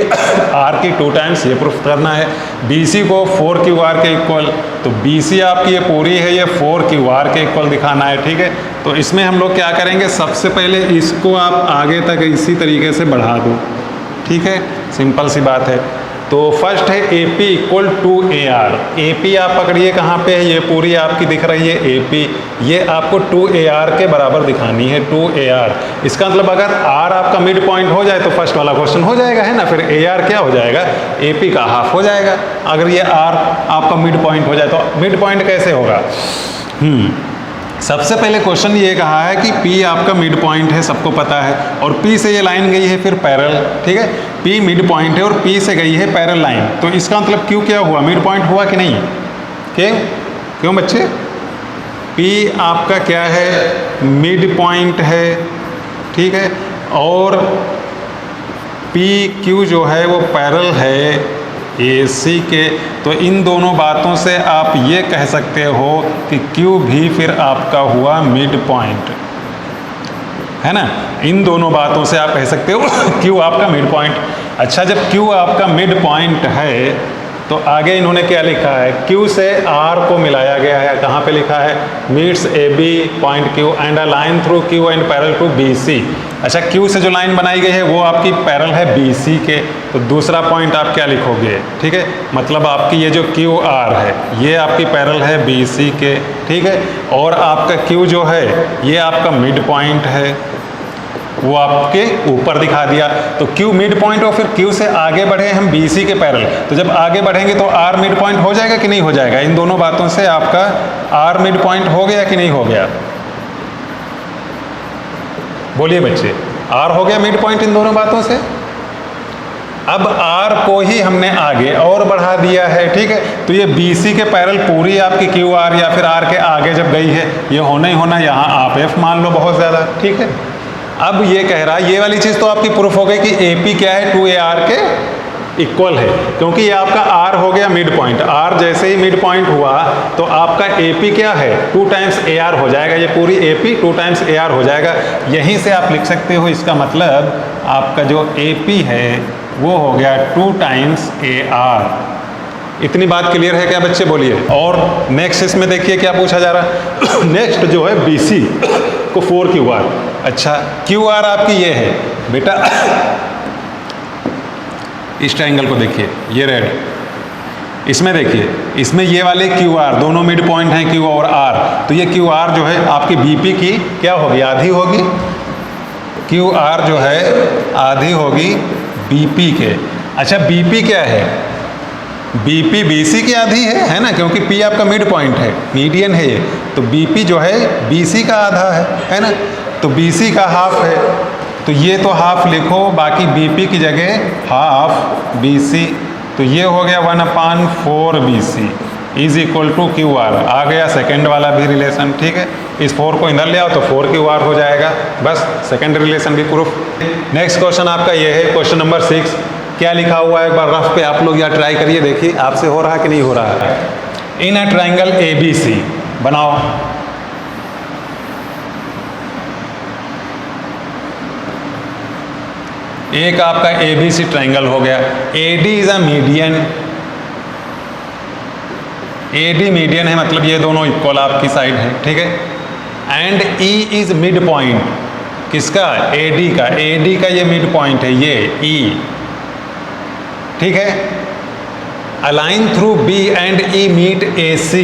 आर की 2 टाइम्स, ये प्रूफ करना है। बी सी को 4 क्यू आर के इक्वल, तो बी सी आपकी ये पूरी है, ये 4 क्यू आर के इक्वल दिखाना है, ठीक है। तो इसमें हम लोग क्या करेंगे, सबसे पहले इसको आप आगे तक इसी तरीके से बढ़ा दो, ठीक है, सिंपल सी बात है। तो फर्स्ट है A P equal to A R, A P आप पकड़िए कहाँ पे है, ये पूरी आपकी दिख रही है ए पी, ये आपको 2 ए आर के बराबर दिखानी है, 2 ए आर। इसका मतलब अगर आर आपका मिड पॉइंट हो जाए तो फर्स्ट वाला क्वेश्चन हो जाएगा, है ना, फिर ए आर क्या हो जाएगा, ए पी का हाफ हो जाएगा। अगर ये आर आपका मिड पॉइंट हो जाए तो मिड पॉइंट कैसे होगा, सबसे पहले क्वेश्चन ये कहा है कि P आपका मिड पॉइंट है, सबको पता है, और P से ये लाइन गई है फिर पैरेलल, ठीक है, P मिड पॉइंट है और P से गई है पैरेलल लाइन, तो इसका मतलब Q क्या हुआ, मिड पॉइंट हुआ कि नहीं, क्यों बच्चे, P आपका क्या है, मिड पॉइंट है, ठीक है, और PQ जो है वो पैरेलल है AC के, तो इन दोनों बातों से आप ये कह सकते हो कि Q भी फिर आपका हुआ मिड पॉइंट, है ना, इन दोनों बातों से आप कह सकते हो Q आपका मिड पॉइंट। अच्छा, जब Q आपका मिड पॉइंट है तो आगे इन्होंने क्या लिखा है, Q से R को मिलाया गया है, कहाँ पे लिखा है, meets A B point Q and a line through Q and parallel to B C. अच्छा, Q से जो लाइन बनाई गई है वो आपकी पैरेलल है बी सी के, तो दूसरा पॉइंट आप क्या लिखोगे, ठीक है, मतलब आपकी ये जो Q R है ये आपकी पैरेलल है बी सी के, ठीक है, और आपका Q जो है ये आपका मिड पॉइंट है, वो आपके ऊपर दिखा दिया। तो Q मिड पॉइंट और फिर Q से आगे बढ़े हम BC के पैरेलल, तो जब आगे बढ़ेंगे तो R मिड पॉइंट हो जाएगा कि नहीं हो जाएगा, इन दोनों बातों से आपका R मिड पॉइंट हो गया कि नहीं हो गया, बोलिए बच्चे, R हो गया मिड पॉइंट इन दोनों बातों से। अब R को ही हमने आगे और बढ़ा दिया है, ठीक है, तो ये BC के पैरेलल पूरी आपकी QR या फिर R के आगे जब गई है, ये होना ही होना, यहाँ आप F मान लो बहुत ज़्यादा, ठीक है। अब ये कह रहा है, ये वाली चीज़ तो आपकी प्रूफ हो गई कि AP क्या है, 2AR के इक्वल है, क्योंकि ये आपका R हो गया मिड पॉइंट, R जैसे ही मिड पॉइंट हुआ तो आपका AP क्या है, 2 टाइम्स AR हो जाएगा, ये पूरी AP 2 टाइम्स AR हो जाएगा। यहीं से आप लिख सकते हो, इसका मतलब आपका जो AP है वो हो गया 2 टाइम्स AR। इतनी बात क्लियर है क्या बच्चे, बोलिए। और नेक्स्ट इसमें देखिए क्या पूछा जा रहा है नेक्स्ट जो है BC को 4 QR, अच्छा QR आपकी ये है बेटा, इस ट्रायंगल को देखिए, ये रेड, इसमें देखिए, इसमें ये वाले QR दोनों मिड पॉइंट हैं Q और R, तो ये QR जो है आपकी BP की क्या होगी, आधी होगी, QR जो है आधी होगी BP के। अच्छा, BP क्या है, BP BC की आधी है ना, क्योंकि P आपका मिड पॉइंट है, मीडियन है ये, तो BP जो है BC का आधा है ना, तो BC का हाफ है, तो ये तो हाफ लिखो, बाकी BP की जगह हाफ BC, तो ये हो गया 1/4 BC is equal to QR। आ गया सेकेंड वाला भी रिलेशन, ठीक है, इस 4 को इधर ले आओ तो 4 QR हो जाएगा, बस सेकेंड रिलेशन भी प्रूफ। नेक्स्ट क्वेश्चन आपका ये है, क्वेश्चन नंबर 6, क्या लिखा हुआ है, एक बार रफ पे आप लोग यहाँ ट्राई करिए, देखिए आपसे हो रहा है कि नहीं हो रहा है। इन अ ट्रायंगल ABC बनाओ, एक आपका ABC ट्रायंगल हो गया, AD is a median, AD median है, मतलब ये दोनों इक्वल आपकी साइड है, ठीक है, and E is mid point, किसका, AD का, AD का ये मिड पॉइंट है, ये E, ठीक है। A line through B and E meet AC,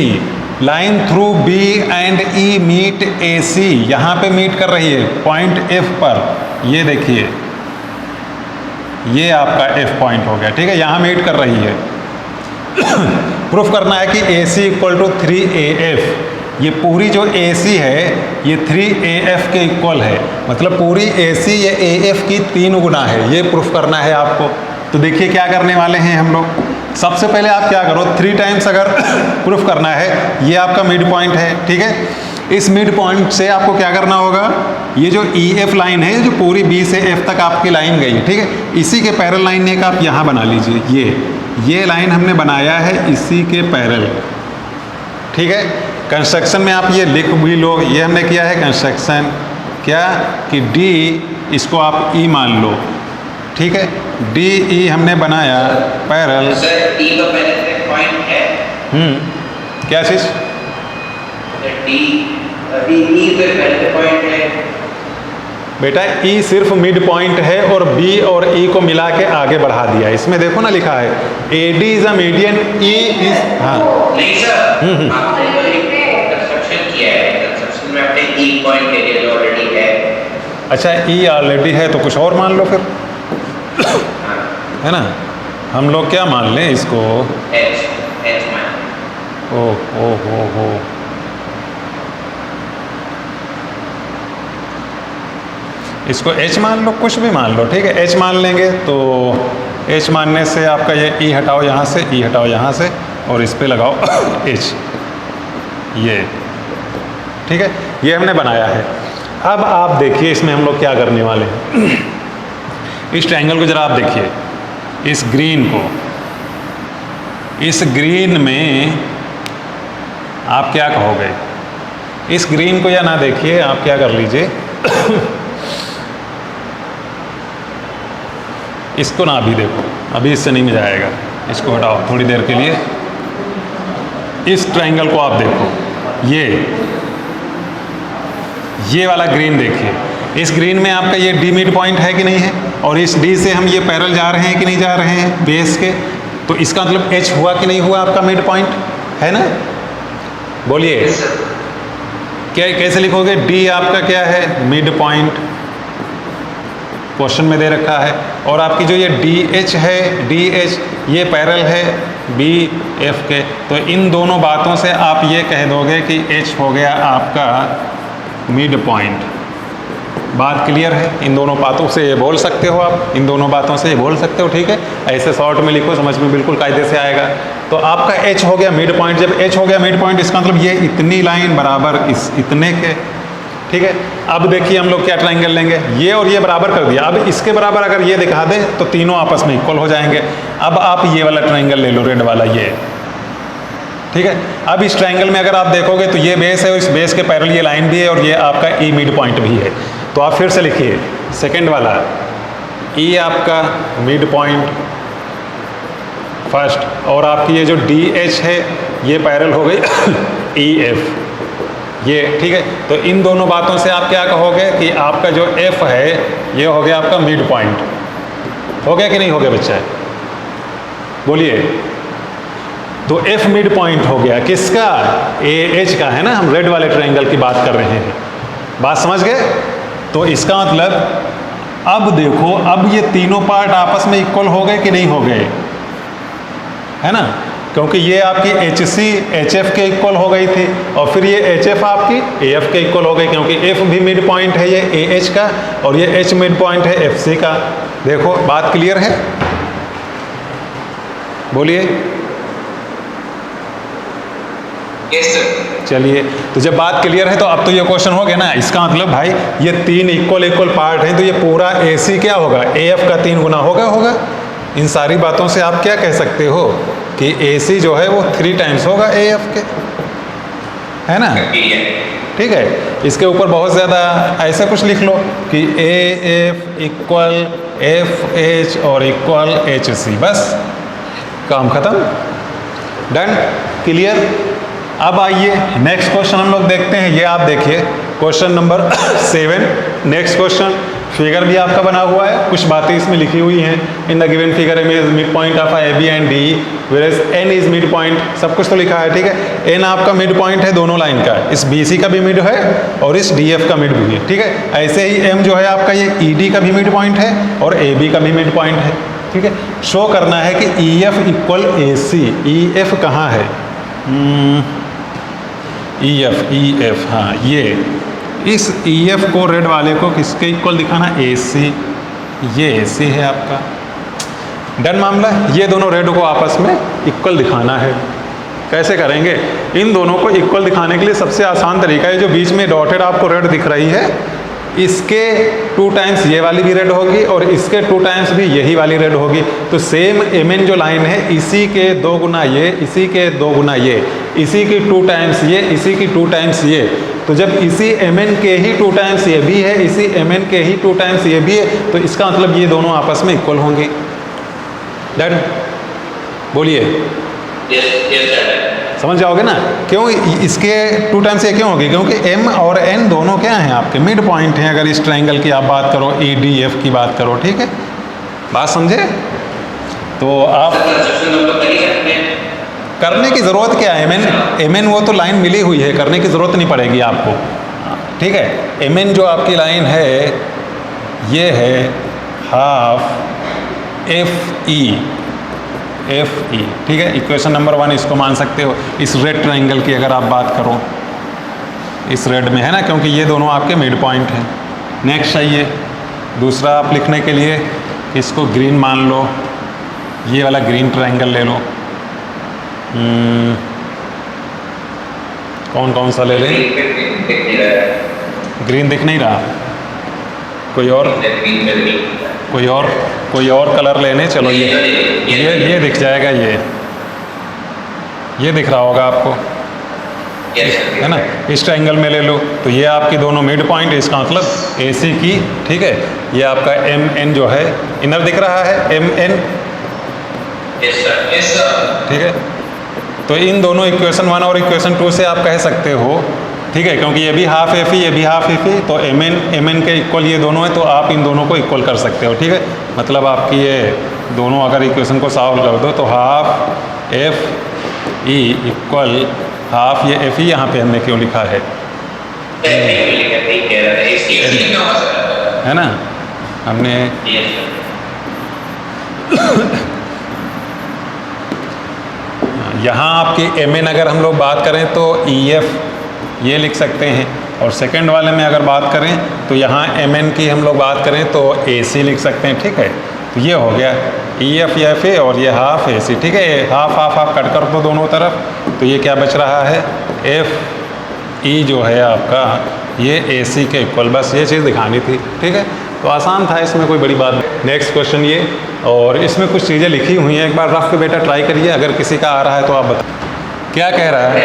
line through B and E meet AC, यहाँ पे मीट कर रही है पॉइंट F पर, ये देखिए ये आपका एफ पॉइंट हो गया, ठीक है, यहाँ मीट कर रही है। प्रूफ करना है कि ए सी इक्वल टू 3AF, ये पूरी जो ए सी है ये 3AF के इक्वल है, मतलब पूरी ए सी ये AF की 3 गुना है, ये प्रूफ करना है आपको। तो देखिए क्या करने वाले हैं हम लोग। सबसे पहले आप क्या करो, 3 टाइम्स अगर प्रूफ करना है, ये आपका मिड पॉइंट है, ठीक है, इस मिड पॉइंट से आपको क्या करना होगा, ये जो EF लाइन है जो पूरी B से F तक आपकी लाइन गई है, ठीक है, इसी के पैरेलल लाइन एक आप यहाँ बना लीजिए, ये लाइन हमने बनाया है इसी के पैरेलल, ठीक है। कंस्ट्रक्शन में आप ये लिख भी लो, ये हमने किया है कंस्ट्रक्शन क्या कि D इसको आप E मान लो, ठीक है, DE हमने बनाया पैरेलल। सर E का पहले पॉइंट है, क्या चीज़? E पे पहले पॉइंट है बेटा, E सिर्फ मिड पॉइंट है और B और E को मिला के आगे बढ़ा दिया। इसमें देखो ना लिखा है AD is a median, E is, हाँ नहीं सर, आपने तो एक कंस्ट्रक्शन किया है, कंस्ट्रक्शन में आपने E पॉइंट ले लिया जो ऑलरेडी है। अच्छा, E ऑलरेडी है तो कुछ और मान लो फिर, है ना, हम लोग क्या मान लें इसको, H मान। ओ इसको H मान लो, कुछ भी मान लो, ठीक है, H मान लेंगे तो H मानने से आपका ये E हटाओ यहाँ से, E हटाओ यहाँ से और इस पे लगाओ H, ये ठीक है, ये हमने बनाया है। अब आप देखिए इसमें हम लोग क्या करने वाले हैं। इस ट्रायंगल को जरा आप देखिए, इस ग्रीन को, इस ग्रीन में आप क्या कहोगे, इस ग्रीन को या ना देखिए, आप क्या कर लीजिए इसको ना अभी देखो, अभी इससे नहीं मजा आएगा, इसको हटाओ थोड़ी देर के लिए। इस ट्रायंगल को आप देखो, ये वाला ग्रीन देखिए, इस ग्रीन में आपका ये D मिड पॉइंट है कि नहीं है, और इस D से हम ये पैरेलल जा रहे हैं कि नहीं जा रहे हैं बेस के, तो इसका मतलब H हुआ कि नहीं हुआ आपका मिड पॉइंट, है ना, बोलिए क्या, कैसे लिखोगे, D आपका क्या है, मिड पॉइंट, क्वेश्चन में दे रखा है, और आपकी जो ये DH है, DH ये पैरेलल है BF के, तो इन दोनों बातों से आप ये कह दोगे कि H हो गया आपका मिड पॉइंट। बात क्लियर है, इन दोनों बातों से ये बोल सकते हो आप, इन दोनों बातों से ये बोल सकते हो, ठीक है, ऐसे शॉर्ट में लिखो, समझ में बिल्कुल कायदे से आएगा। तो आपका H हो गया मिड पॉइंट, जब H हो गया मिड पॉइंट इसका मतलब ये इतनी लाइन बराबर इस इतने के, ठीक है। अब देखिए हम लोग क्या ट्रायंगल लेंगे, ये और ये बराबर कर दिया, अब इसके बराबर अगर ये दिखा दे तो तीनों आपस में इक्वल हो जाएंगे। अब आप ये वाला ट्रायंगल ले लो, रेड वाला ये, ठीक है। अब इस ट्रायंगल में अगर आप देखोगे तो ये बेस है और इस बेस के पैरेलल ये लाइन भी है और ये आपका E मिड पॉइंट भी है। तो आप फिर से लिखिए सेकंड वाला, E आपका मिड पॉइंट फर्स्ट, और आपकी ये जो DH है ये पैरेलल हो गई EF, ये ठीक है। तो इन दोनों बातों से आप क्या कहोगे कि आपका जो F है ये हो गया आपका मिड पॉइंट, हो गया कि नहीं हो गया बच्चा, बोलिए। तो F मिड पॉइंट हो गया किसका, AH का, है ना, हम रेड वाले ट्रायंगल की बात कर रहे हैं, बात समझ गए। तो इसका मतलब अब देखो, अब ये तीनों पार्ट आपस में इक्वल हो गए कि नहीं हो गए, है ना, क्योंकि ये आपकी HC HF के इक्वल हो गई थी और फिर ये HF आपकी AF के इक्वल हो गई, क्योंकि F भी मिड पॉइंट है ये AH का और ये H मिड पॉइंट है FC का। देखो बात क्लियर है, बोलिए। Yes sir. चलिए, तो जब बात क्लियर है तो अब तो ये क्वेश्चन हो गया ना, इसका मतलब भाई ये तीन इक्वल पार्ट हैं तो ये पूरा AC क्या होगा, AF का 3 गुना होगा। इन सारी बातों से आप क्या कह सकते हो कि AC जो है वो 3 टाइम्स होगा AF के, है ना, ठीक है। इसके ऊपर बहुत ज़्यादा ऐसा कुछ लिख लो कि AF इक्वल FH और इक्वल HC, बस काम खत्म, डन, क्लियर। अब आइए नेक्स्ट क्वेश्चन हम लोग देखते हैं, ये आप देखिए question number 7, next question figure भी आपका बना हुआ है, कुछ बातें इसमें लिखी हुई हैं। In the given figure is mid point of A B and D, whereas N is mid point, सब कुछ तो लिखा है, ठीक है। एन आपका मिड पॉइंट है दोनों लाइन का, इस बी सी का भी मिड है और इस डी एफ का मिड भी है, ठीक है। ऐसे ही एम जो है आपका ये ई डी का भी मिड पॉइंट है और ए बी का भी मिड पॉइंट है, ठीक है। शो करना है कि ई एफ इक्वल ए सी। ई एफ कहाँ है? ई एफ, हाँ ये, इस ई एफ को रेड वाले को किसके इक्वल दिखाना? ए सी, ये ए सी है आपका। डन मामला। ये दोनों रेड को आपस में इक्वल दिखाना है। कैसे करेंगे? इन दोनों को इक्वल दिखाने के लिए सबसे आसान तरीका है, जो बीच में डॉटेड आपको रेड दिख रही है, इसके 2 टाइम्स ये वाली भी रेड होगी और इसके 2 टाइम्स भी यही वाली रेड होगी। तो सेम एम एन जो लाइन है, इसी के 2 गुना ये, इसी के 2 गुना ये, इसी की 2 टाइम्स ये, इसी की 2 टाइम्स ये। तो जब इसी एम एन के ही 2 टाइम्स ये भी है, इसी एम एन के ही 2 टाइम्स ये भी है, तो इसका मतलब ये दोनों आपस में इक्वल होंगे। डन? बोलिए। समझ जाओगे ना? क्यों इसके 2 टाइम्स ये क्यों होगी? क्योंकि m और n दोनों क्या हैं आपके? मिड पॉइंट हैं। अगर इस ट्रायंगल की आप बात करो, ए डी एफ की बात करो, ठीक है, बात समझे? तो आप करने की ज़रूरत क्या है? एम एन वो तो लाइन मिली हुई है, करने की ज़रूरत नहीं पड़ेगी आपको, ठीक है। एम एन जो आपकी लाइन है, ये है हाफ एफ ई, ठीक है। इक्वेशन नंबर 1 इसको मान सकते हो। इस रेड ट्रायंगल की अगर आप बात करो, इस रेड में है ना, क्योंकि ये दोनों आपके मिड पॉइंट हैं। नेक्स्ट चाहिए दूसरा आप लिखने के लिए, इसको ग्रीन मान लो, ये वाला ग्रीन ट्रायंगल ले लो। कौन कौन सा ले लें? ग्रीन दिख नहीं रहा, कोई और कलर लेने। चलो ये दिख जाएगा, ये दिख रहा होगा आपको, है ना। इस ट्रायंगल में ले लो, तो ये आपकी दोनों मिड पॉइंट, इसका मतलब ए सी की, ठीक है। ये आपका एम एन जो है इनर दिख रहा है, एम एन, ठीक है। तो इन दोनों इक्वेशन 1 और इक्वेशन 2 से आप कह सकते हो, ठीक है, क्योंकि ये भी हाफ एफ ई, ये भी हाफ एफ ई, तो एम एन के इक्वल ये दोनों है, तो आप इन दोनों को इक्वल कर सकते हो, ठीक है। मतलब आपकी ये दोनों अगर इक्वेशन को सॉल्व कर दो, तो half F E equal half, ये एफ ई यहाँ पे हमने क्यों लिखा है ना, हमने यहाँ आपकी एम एन अगर हम लोग बात करें तो ई एफ ये लिख सकते हैं, और सेकंड वाले में अगर बात करें तो यहाँ एम एन की हम लोग बात करें तो ए सी लिख सकते हैं, ठीक है। तो ये हो गया ई एफ एफ ए और ये हाफ ए सी, ठीक है। हाफ हाफ हाफ कट कर दो दोनों तरफ, तो ये क्या बच रहा है? एफ ई जो है आपका, ये ए सी के इक्वल। बस ये चीज़ दिखानी थी, ठीक है। तो आसान था, इसमें कोई बड़ी बात नहीं। नेक्स्ट क्वेश्चन ये, और इसमें कुछ चीज़ें लिखी हुई हैं, एक बार रफ पे बेटा ट्राई करिए, अगर किसी का आ रहा है तो आप बताओ। क्या कह रहा है?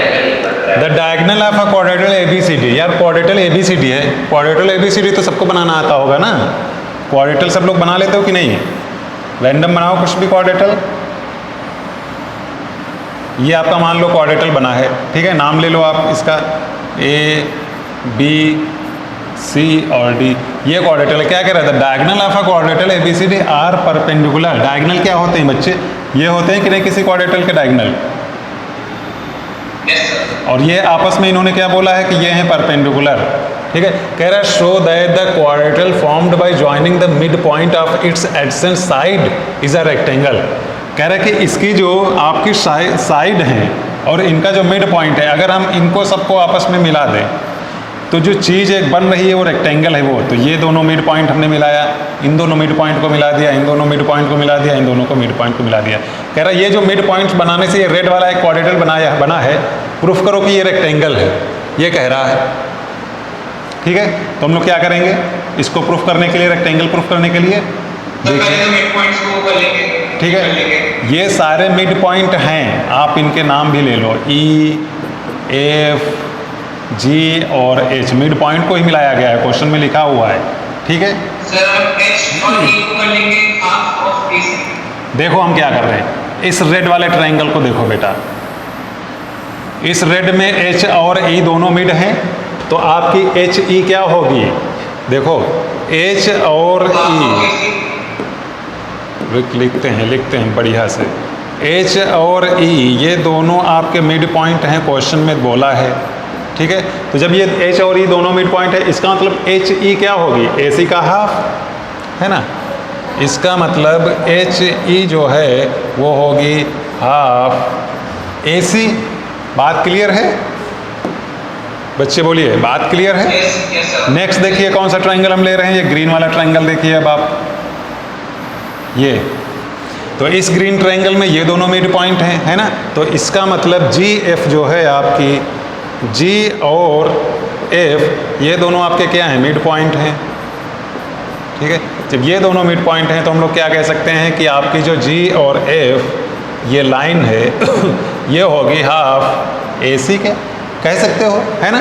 The diagonal of a quadrilateral A B C D. यार quadrilateral A B C D है, quadrilateral A B C D तो सबको बनाना आता होगा ना। क्वाड्रेटल सब लोग बना लेते हो कि नहीं? रैंडम बनाओ कुछ भी क्वाड्रेटल। ये आपका मान लो क्वाड्रेटल बना है, ठीक है। नाम ले लो आप इसका, ए बी सी और डी। ये क्वाड्रेटल है। क्या कह रहा था? Diagonal of a quadrilateral A B C D are perpendicular. Diagonal क्या होते हैं बच्चे? ये होते हैं कि नहीं किसी क्वाड्रेटल के डायगोनल? और ये आपस में इन्होंने क्या बोला है कि ये हैं परपेंडिकुलर, ठीक है। कह रहा है show that the quadrilateral formed by joining the mid point of its adjacent side is a rectangle. कह रहा है कि इसकी जो आपकी साइड है और इनका जो मिड पॉइंट है, अगर हम इनको सबको आपस में मिला दें तो जो चीज़ एक बन रही है वो रेक्टेंगल है वो। तो ये दोनों मिड पॉइंट हमने मिलाया, इन दोनों मिड पॉइंट को मिला दिया, इन दोनों मिड पॉइंट को मिला दिया, इन दोनों को मिड पॉइंट को मिला दिया। कह रहा है ये जो मिड पॉइंट्स बनाने से ये रेड वाला एक क्वाड्रेटल बना है, प्रूफ करो कि ये रेक्टेंगल है, ये कह रहा है, ठीक है। तो हम लोग क्या करेंगे इसको प्रूफ करने के लिए, रेक्टेंगल प्रूफ करने के लिए? देखिए, ठीक है, ये सारे मिड पॉइंट हैं, आप इनके नाम भी ले लो, ई एफ जी और एच। मिड पॉइंट को ही मिलाया गया है, क्वेश्चन में लिखा हुआ है, ठीक है। देखो हम क्या कर रहे हैं, इस रेड वाले ट्रायंगल को देखो बेटा, इस रेड में एच और ई दोनों मिड हैं, तो आपकी एच ई क्या होगी? देखो एच और ई, लिखते हैं बढ़िया से, एच और ई ये दोनों आपके मिड पॉइंट हैं, क्वेश्चन में बोला है, ठीक है। तो जब ये एच और ई दोनों मिड पॉइंट है, इसका मतलब एच ई क्या होगी, ए सी का हाफ, है ना। इसका मतलब एच ई जो है वो होगी हाफ ए सी। बात क्लियर है बच्चे, बोलिए बात क्लियर है। नेक्स्ट देखिए कौन सा ट्रायंगल हम ले रहे हैं, ये ग्रीन वाला ट्रायंगल देखिए अब आप, ये तो इस ग्रीन ट्रायंगल में ये दोनों मिड पॉइंट हैं, है ना। तो इसका मतलब जी एफ जो है आपकी, जी और एफ ये दोनों आपके क्या हैं, मिड पॉइंट हैं, ठीक है। जब ये दोनों मिड पॉइंट हैं तो हम लोग क्या कह सकते हैं कि आपकी जो जी और एफ ये लाइन है ये होगी हाफ ए सी के, कह सकते हो, है ना।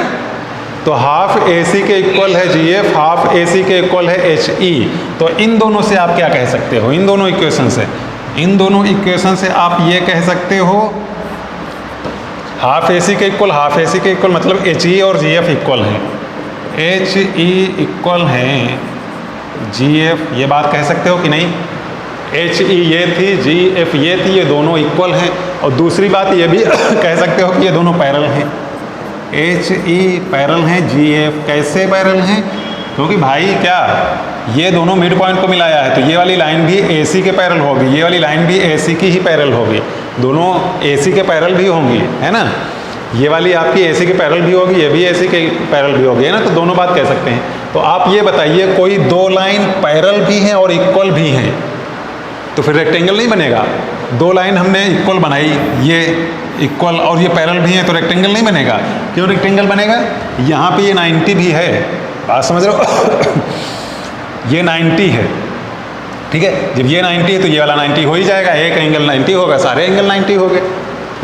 तो हाफ ए सी के इक्वल है जी एफ, हाफ ए सी के इक्वल है एच ई। तो इन दोनों से आप क्या कह सकते हो, इन दोनों इक्वेशन से, इन दोनों इक्वेशन से आप ये कह सकते हो हाफ ए सी के इक्वल, हाफ ए सी के इक्वल मतलब एच ई और जी एफ इक्वल हैं, एच ई इक्वल हैं जी एफ, ये बात कह सकते हो कि नहीं। एच ई ये थी, जी एफ ये थी, ये दोनों इक्वल हैं। और दूसरी बात ये भी कह सकते हो कि ये दोनों पैरेलल हैं, एच ई पैरेलल हैं जी एफ। कैसे पैरेलल हैं, क्योंकि भाई क्या ये दोनों मिड पॉइंट को मिलाया है, तो ये वाली लाइन भी ए सी के पैरेलल होगी, ये वाली लाइन भी ए सी की ही पैरेलल होगी, दोनों ए सी के पैरेलल भी होंगी, है ना। ये वाली आपकी ए सी के पैरेलल भी होगी, ये भी ए सी के पैरेलल भी होगी, है ना। तो दोनों बात कह सकते हैं। तो आप ये बताइए कोई दो लाइन पैरेलल भी हैं और इक्वल भी हैं, तो फिर रेक्टेंगल नहीं बनेगा। दो लाइन हमने इक्वल बनाई, ये इक्वल और ये पैरेलल भी हैं, तो रेक्टेंगल नहीं बनेगा। क्यों रेक्टेंगल बनेगा, यहाँ पे ये 90 भी है, बात समझ रहे हो ये 90 है, ठीक है। जब ये 90 है तो ये वाला 90 हो ही जाएगा, एक एंगल 90 होगा, सारे एंगल 90 हो गए,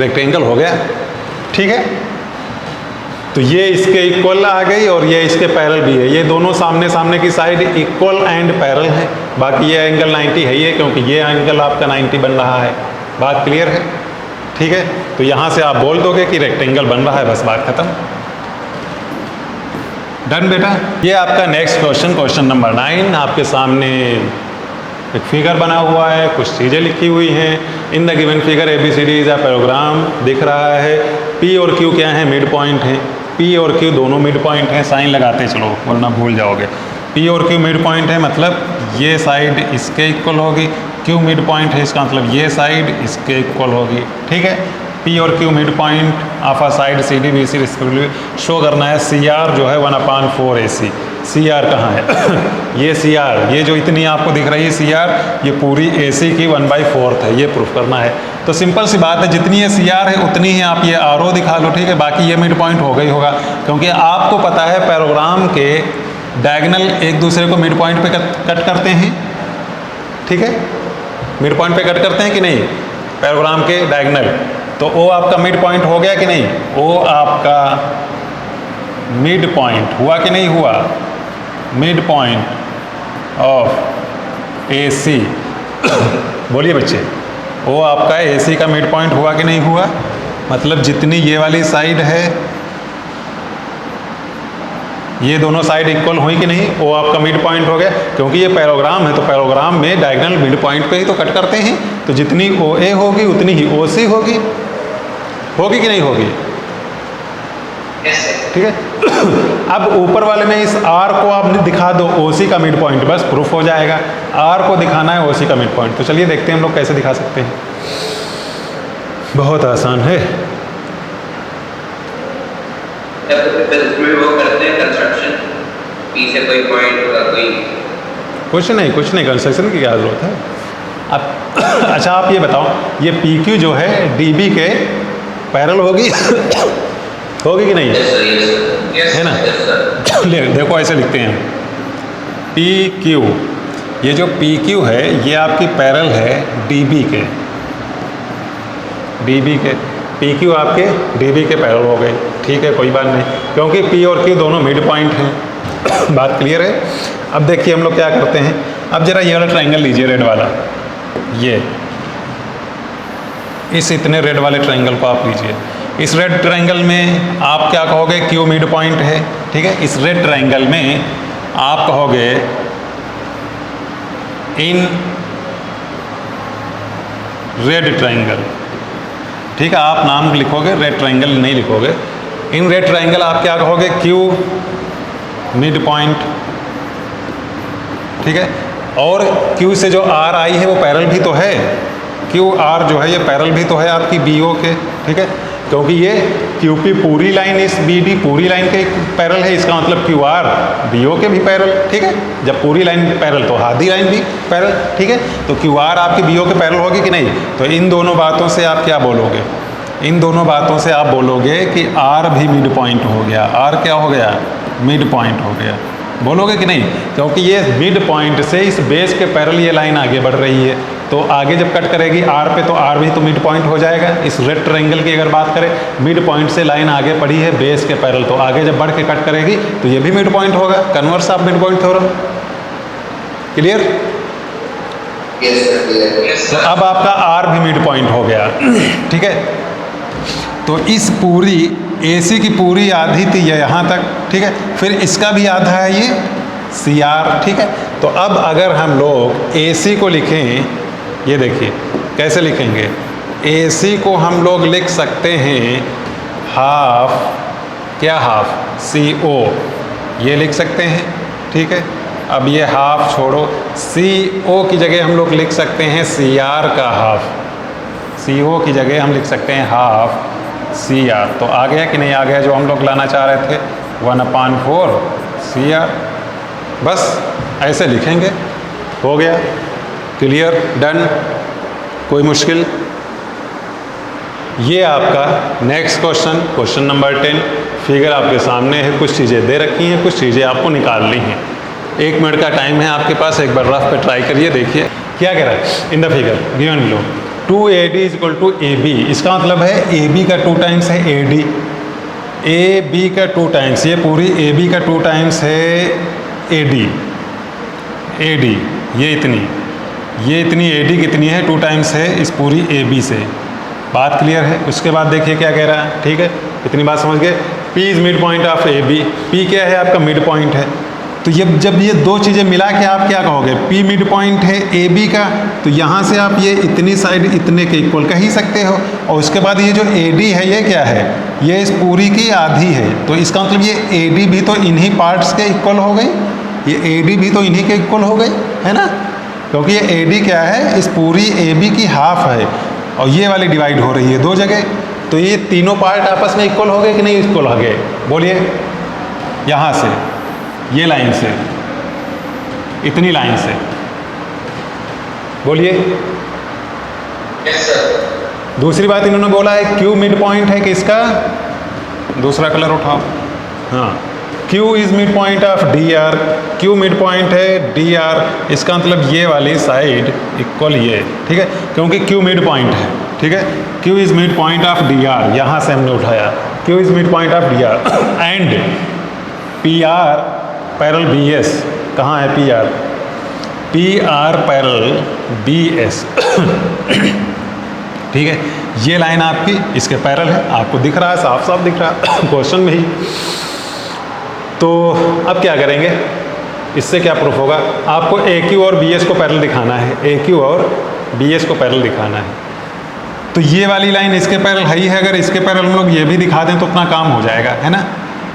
रेक्टेंगल हो गया, ठीक है। तो ये इसके इक्वल आ गई और ये इसके पैरेलल भी है, ये दोनों सामने सामने की साइड इक्वल एंड पैरेलल है। बाकी ये एंगल 90 है ये, क्योंकि ये एंगल आपका 90 बन रहा है। बात क्लियर है, ठीक है। तो यहाँ से आप बोल दोगे कि रेक्टेंगल बन रहा है, बस बात खत्म, डन बेटा। ये आपका नेक्स्ट क्वेश्चन, क्वेश्चन नंबर 9, आपके सामने एक फिगर बना हुआ है, कुछ चीज़ें लिखी हुई हैं। In the given figure A B C D is a parallelogram दिख रहा है। पी और क्यू क्या है, मिड पॉइंट हैं। पी और क्यू दोनों मिड पॉइंट हैं, साइन लगाते चलो वरना भूल जाओगे। पी और क्यू मिड पॉइंट है, मतलब ये साइड इसके इक्वल होगी, क्यू मिड पॉइंट है, इसका मतलब ये साइड इसके इक्वल होगी, ठीक है। पी और Q mid point of a side C D B C respectively show करना है। सी आर जो है 1/4 ए सी, सी आर कहाँ है ये सी आर, ये जो इतनी आपको दिख रही है सी आर, ये पूरी ए सी की 1/4 है, ये प्रूफ करना है। तो सिंपल सी बात है, जितनी ये सी आर है उतनी ही आप ये आर ओ दिखा लो, ठीक है। बाकी ये मिड पॉइंट होगा ही होगा, क्योंकि आपको पता है पैराग्राम के डायगोनल एक दूसरे को मिड पॉइंट पे कट करते हैं, ठीक है। मिड पॉइंट पे कट करते हैं कि नहीं पैराग्राम के डायगोनल, तो ओ आपका मिड पॉइंट हो गया कि नहीं, ओ आपका मिड पॉइंट हुआ कि नहीं हुआ, मिड पॉइंट ऑफ ए सी बोलिए बच्चे, वो आपका ए सी का मिड पॉइंट हुआ कि नहीं हुआ। मतलब जितनी ये वाली साइड है, ये दोनों साइड इक्वल हुई कि नहीं, वो आपका मिड पॉइंट हो गया। क्योंकि ये पैराग्राम है तो पैराग्राम में डायगोनल मिड पॉइंट पे ही तो कट करते हैं, तो जितनी ओ ए होगी उतनी ही ओ सी होगी, होगी कि नहीं होगी, ठीक है। अब ऊपर वाले में इस आर को आप दिखा दो ओ सी का मिड पॉइंट, बस प्रूफ हो जाएगा। आर को दिखाना है ओ सी का मिड पॉइंट, तो चलिए देखते हैं हम लोग कैसे दिखा सकते हैं। बहुत आसान है। वो करते हैं कंस्ट्रक्शन, पी से कोई पॉइंट होगा, कोई कुछ नहीं कंस्ट्रक्शन की क्या जरूरत है। अब अच्छा आप ये बताओ, ये पी क्यू जो है डी बी के पैरेलल होगी होगी कि नहीं, है ना। देखो ऐसे लिखते हैं, पी क्यू, ये जो पी क्यू है ये आपकी पैरेलल है डी बी के, डी बी के, पी क्यू आपके डी बी के पैरेलल हो गए, ठीक है, कोई बात नहीं, क्योंकि पी और क्यू दोनों मिड पॉइंट हैं। बात क्लियर है। अब देखिए हम लोग क्या करते हैं, अब जरा ये वाला ट्रायंगल लीजिए रेड वाला, ये इस इतने रेड वाले ट्रायंगल को आप लीजिए। इस रेड ट्रायंगल में आप क्या कहोगे, क्यू मिड पॉइंट है, ठीक है। इस रेड ट्रायंगल में आप कहोगे इन रेड ट्राइंगल। ठीक है, आप नाम लिखोगे, रेड ट्राइंगल नहीं लिखोगे। इन रेड ट्राइंगल आप क्या कहोगे, क्यू मिड पॉइंट। ठीक है, और क्यू से जो आर आई है वो पैरेलल भी तो है, क्यू आर जो है ये पैरेलल भी तो है आपकी बी ओ के। ठीक है, क्योंकि ये क्यू पी पूरी लाइन इस बी डी पूरी लाइन के पैरेलल है, इसका मतलब क्यू आर बी ओ के भी पैरेलल। ठीक है, जब पूरी लाइन पैरेलल तो आधी लाइन भी पैरेलल। ठीक है, तो क्यू आर आपकी बी ओ के पैरेलल होगी कि नहीं। तो इन दोनों बातों से आप क्या बोलोगे, इन दोनों बातों से आप बोलोगे कि आर भी मिड पॉइंट हो गया। आर क्या हो गया, मिड पॉइंट हो गया, बोलोगे कि नहीं। क्योंकि ये मिड पॉइंट से इस बेस के पैरेलल ये लाइन आगे बढ़ रही है, तो आगे जब कट करेगी आर पे तो आर भी तो मिड पॉइंट हो जाएगा। इस रेड ट्रायंगल की अगर बात करें, मिड पॉइंट से लाइन आगे पड़ी है बेस के पैरेलल, तो आगे जब बढ़ के कट करेगी तो ये भी मिड पॉइंट होगा। Converse of mid point theorem. Clear? तो अब आपका आर भी मिड पॉइंट हो गया। ठीक है, तो इस पूरी AC की पूरी आधी थी ये यहाँ तक। ठीक है, फिर इसका भी आधा है ये CR। ठीक है, तो अब अगर हम लोग AC को लिखें, ये देखिए कैसे लिखेंगे। AC को हम लोग लिख सकते हैं हाफ, क्या हाफ, CO, ये लिख सकते हैं। ठीक है, अब ये हाफ छोड़ो, CO की जगह हम लोग लिख सकते हैं CR का हाफ। CO की जगह हम लिख सकते हैं हाफ CR। तो आ गया कि नहीं आ गया जो हम लोग लाना चाह रहे थे, 1/4 CR। बस ऐसे लिखेंगे, हो गया। क्लियर, डन, कोई मुश्किल। ये आपका next question, question number 10। Figure आपके सामने है, कुछ चीज़ें दे रखी हैं, कुछ चीज़ें आपको निकालनी हैं। 1 मिनट का टाइम है आपके पास, एक बार रफ पे ट्राई करिए, देखिए क्या कह रहा है। In the figure given below 2AD = to AB, इसका मतलब है AB का 2 टाइम्स है AD, AB का 2 टाइम्स, ये पूरी AB का 2 टाइम्स है AD, ये इतनी AD कितनी है, 2 टाइम्स है इस पूरी AB से। बात क्लियर है। उसके बाद देखिए क्या कह रहा है। ठीक है, इतनी बात समझ गए। P is mid point of AB, P क्या है आपका, मिड पॉइंट है। तो जब ये दो चीज़ें मिला के आप क्या कहोगे, P मिड पॉइंट है AB का, तो यहाँ से आप ये इतनी साइड इतने के इक्वल कह ही सकते हो। और उसके बाद ये जो AD है ये क्या है, ये इस पूरी की आधी है, तो इसका मतलब ये AD भी तो इन्हीं पार्ट्स के इक्वल हो गई, ये AD भी तो इन्हीं के इक्वल हो गई, है ना। क्योंकि ये AD क्या है, इस पूरी AB की हाफ है, और ये वाली डिवाइड हो रही है 2 जगह, तो ये तीनों पार्ट आपस में इक्वल हो गए कि नहीं इक्वल हो गए, बोलिए। यहाँ से ये लाइन से इतनी लाइन से, बोलिए। Yes sir. दूसरी बात इन्होंने बोला है Q मिड पॉइंट है किसका, दूसरा कलर उठाओ। हाँ, Q is mid point of DR, Q mid point है DR, इसका मतलब ये वाली साइड इक्वल ये। ठीक है, क्योंकि Q मिड पॉइंट है। ठीक है, Q is mid point of DR, यहाँ से हमने उठाया Q is mid point of DR and PR parallel BS, कहाँ है PR पैरेलल BS। ठीक है, ये लाइन आपकी इसके पैरेलल है, आपको दिख रहा है, साफ साफ दिख रहा है क्वेश्चन में ही। तो अब क्या करेंगे, इससे क्या प्रूफ होगा, आपको AQ और BS को पैरेलल दिखाना है, AQ और BS को पैरेलल दिखाना है। तो ये वाली लाइन इसके पैरेलल है ही है, अगर इसके पैरेलल हम लोग ये भी दिखा दें तो अपना काम हो जाएगा, है ना।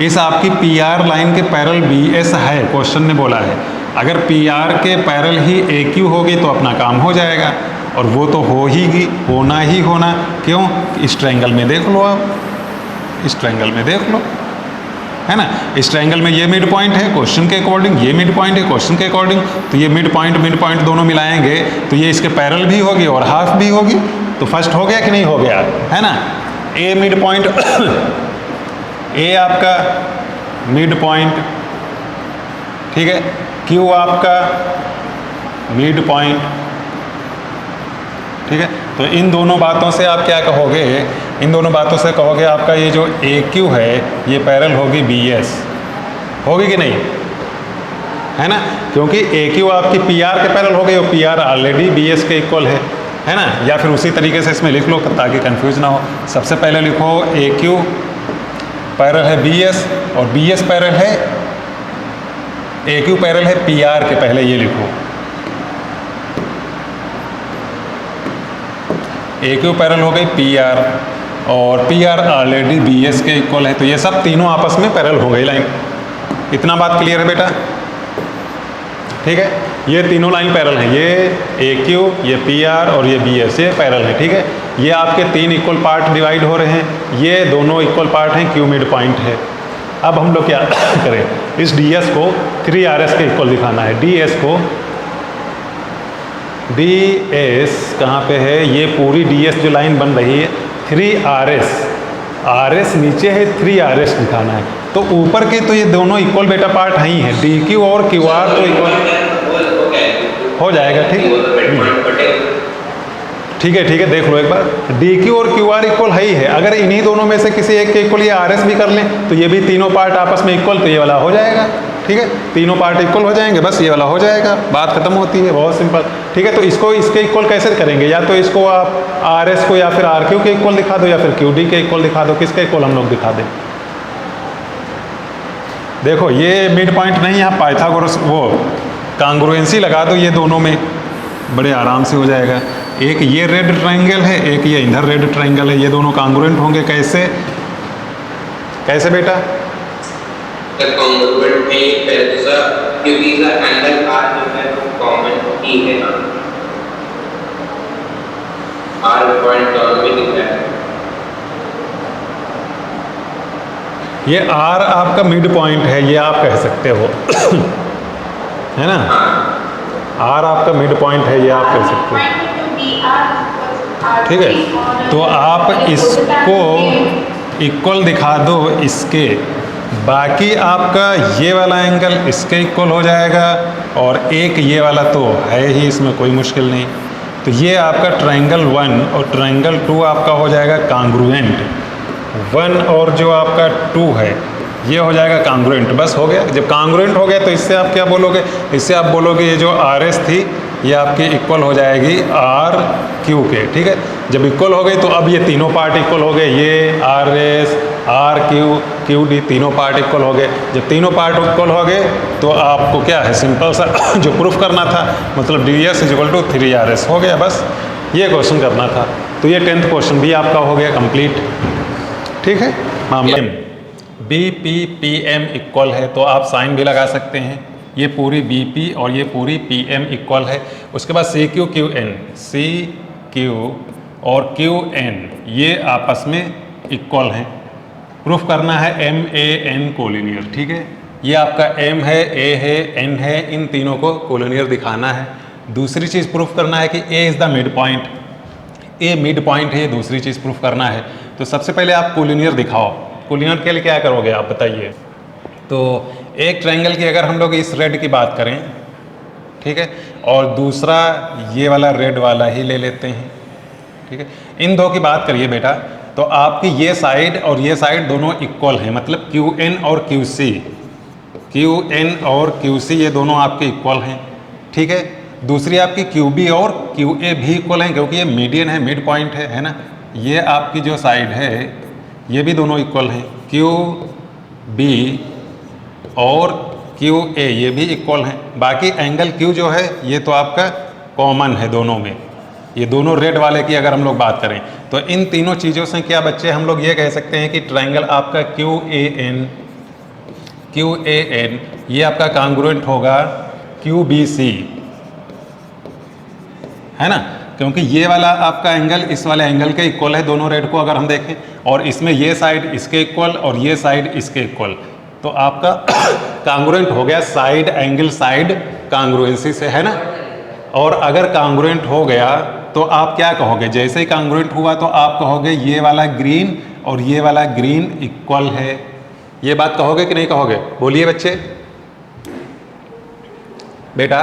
इस आपकी PR लाइन के पैरेलल BS है, क्वेश्चन ने बोला है। अगर PR के पैरेलल ही AQ होगी तो अपना काम हो जाएगा, और वो तो होना ही होना। क्यों, इस ट्रायंगल में देख लो आप, इस ट्रायंगल में देख लो, है ना। इस ट्रायंगल में ये मिड पॉइंट है क्वेश्चन के अकॉर्डिंग, ये मिड पॉइंट है क्वेश्चन के अकॉर्डिंग, तो ये मिड पॉइंट दोनों मिलाएंगे तो ये इसके पैरेलल भी होगी और हाफ भी होगी। तो फर्स्ट हो गया कि नहीं हो गया, है ना। A मिड पॉइंट A आपका मिड पॉइंट, ठीक है, Q आपका मिड पॉइंट, ठीक है। तो इन दोनों बातों से आप क्या कहोगे, इन दोनों बातों से कहोगे आपका ये जो AQ है ये पैरेलल होगी BS, होगी कि नहीं, है ना। क्योंकि AQ आपकी PR के पैरेलल हो गई और PR ऑलरेडी BS के इक्वल है ना। या फिर उसी तरीके से इसमें लिख लो ताकि कंफ्यूज ना हो। सबसे पहले लिखो AQ पैरेलल है BS और BS पैरेलल है AQ पैरेलल है PR के, पहले ये लिखो, ए क्यू पैरेलल हो गई पी आर, और P R already B S के इक्वल है, तो ये सब तीनों आपस में पैरेलल हो गई लाइन। इतना बात क्लियर है बेटा? ठीक है, ये तीनों लाइन पैरेलल हैं, ये ए क्यू, ये पी आर और ये बी एस, ये पैरेलल है। ठीक है, ये आपके तीन इक्वल पार्ट डिवाइड हो रहे हैं, ये दोनों इक्वल पार्ट हैं, क्यू मिड पॉइंट है। अब हम लोग क्या करें, इस डी एस को 3RS के इक्वल दिखाना है। डी एस को, डी एस कहाँ पे है, ये पूरी डी एस जो लाइन बन रही है 3RS, RS नीचे है, 3RS दिखाना है। तो ऊपर के तो ये दोनों इक्वल बेटा पार्ट ही है, डी क्यू और क्यू आर तो इक्वल हो जाएगा। ठीक है, ठीक है, देख लो एक बार, डी क्यू और क्यू आर इक्वल है ही है। अगर इन्हीं दोनों में से किसी एक के इक्वल ये आर एस भी कर लें तो ये भी तीनों पार्ट आपस में इक्वल, तो ये वाला हो जाएगा। ठीक है, तीनों पार्ट इक्वल हो जाएंगे, बस ये वाला हो जाएगा, बात खत्म होती है, बहुत सिंपल। ठीक है, तो इसको इसके इक्वल कैसे करेंगे, या तो इसको आप आर एस को या फिर आर क्यू के इक्वल दिखा दो, या फिर क्यू डी के इक्वल दिखा दो। किसके इक्वल हम लोग दिखा दें? देखो ये मिड पॉइंट नहीं, यहाँ पाइथागोरस वो कांग्रुएंसी लगा दो, ये दोनों में बड़े आराम से हो जाएगा। एक ये रेड ट्रायंगल है, एक ये इधर रेड ट्रायंगल है, ये दोनों कांग्रुएंट होंगे। कैसे कैसे बेटा? कांग्रुएंट है क्योंकि इसका एंगल आर जो है वो कॉमन ही है ना, आर पॉइंट डाउन में दिख रहा है। ये आर आपका मिड पॉइंट है, ये आप कह सकते हो है ना? आर आपका मिड पॉइंट है, ये आप कह सकते हो। ठीक है, तो आप इसको इक्वल दिखा दो इसके, बाकी आपका ये वाला एंगल इसके इक्वल हो जाएगा, और एक ये वाला तो है ही, इसमें कोई मुश्किल नहीं। तो ये आपका ट्रायंगल 1 और ट्रायंगल 2 आपका हो जाएगा कांग्रुएंट। 1 और जो आपका 2 है ये हो जाएगा कांग्रुएंट। बस हो गया। जब कांग्रुएंट हो गया तो इससे आप क्या बोलोगे, इससे आप बोलोगे ये जो आर एस थी ये आपकी इक्वल हो जाएगी आर क्यू के। ठीक है, जब इक्वल हो गई तो अब ये तीनों पार्ट इक्वल हो गए, ये R S, R Q, Q D, तीनों पार्ट इक्वल हो गए। जब तीनों पार्ट इक्वल हो गए तो आपको क्या है, सिंपल सा जो प्रूफ करना था, मतलब D S is equal to 3RS हो गया। बस ये क्वेश्चन करना था। तो ये 10th क्वेश्चन भी आपका हो गया कंप्लीट। ठीक है, मामला B P P M equal है तो आप साइन भी लगा सकते हैं। ये पूरी बी पी और ये पूरी पी एम इक्वल है। उसके बाद C Q Q N, C Q और क्यू एन ये आपस में इक्वल हैं। प्रूफ करना है एम ए एन कोलिनियर। ठीक है, ये आपका एम है, ए है, एन है, इन तीनों को कोलिनियर दिखाना है। दूसरी चीज़ प्रूफ करना है कि A is the mid point, A mid point है, ये दूसरी चीज़ प्रूफ करना है। तो सबसे पहले आप कोलिनियर दिखाओ। कोलिनियर के लिए क्या करोगे आप बताइए? तो एक ट्रायंगल की अगर हम लोग इस रेड की बात करें, ठीक है, और दूसरा ये वाला रेड वाला ही ले लेते हैं। ठीक है, इन दो की बात करिए बेटा, तो आपकी ये साइड और ये साइड दोनों इक्वल हैं, मतलब क्यू एन और क्यू सी, क्यू एन और क्यू सी ये दोनों आपके इक्वल हैं। ठीक है, दूसरी आपकी क्यू बी और क्यू ए भी इक्वल हैं क्योंकि ये मीडियन है, मिड पॉइंट है ना। ये आपकी जो साइड है ये भी दोनों इक्वल हैं, क्यू बी और क्यू ए ये भी इक्वल हैं। बाकी एंगल क्यू जो है ये तो आपका कॉमन है दोनों में। ये दोनों रेड वाले की अगर हम लोग बात करें तो इन तीनों चीज़ों से क्या बच्चे हम लोग ये कह सकते हैं कि ट्रायंगल आपका क्यू ए एन ये आपका कांग्रुएंट होगा क्यू बी सी, है ना, क्योंकि ये वाला आपका एंगल इस वाले एंगल के इक्वल है दोनों रेड को अगर हम देखें, और इसमें ये साइड इसके इक्वल और ये साइड इसके इक्वल, तो आपका कांग्रुएंट हो गया साइड एंगल साइड कांग्रुएंसी से, है ना। और अगर कांग्रुएंट हो गया तो आप क्या कहोगे, जैसे ही कांग्रुएंट हुआ तो आप कहोगे ये वाला ग्रीन और ये वाला ग्रीन इक्वल है। ये बात कहोगे कि नहीं कहोगे? बोलिए बच्चे, बेटा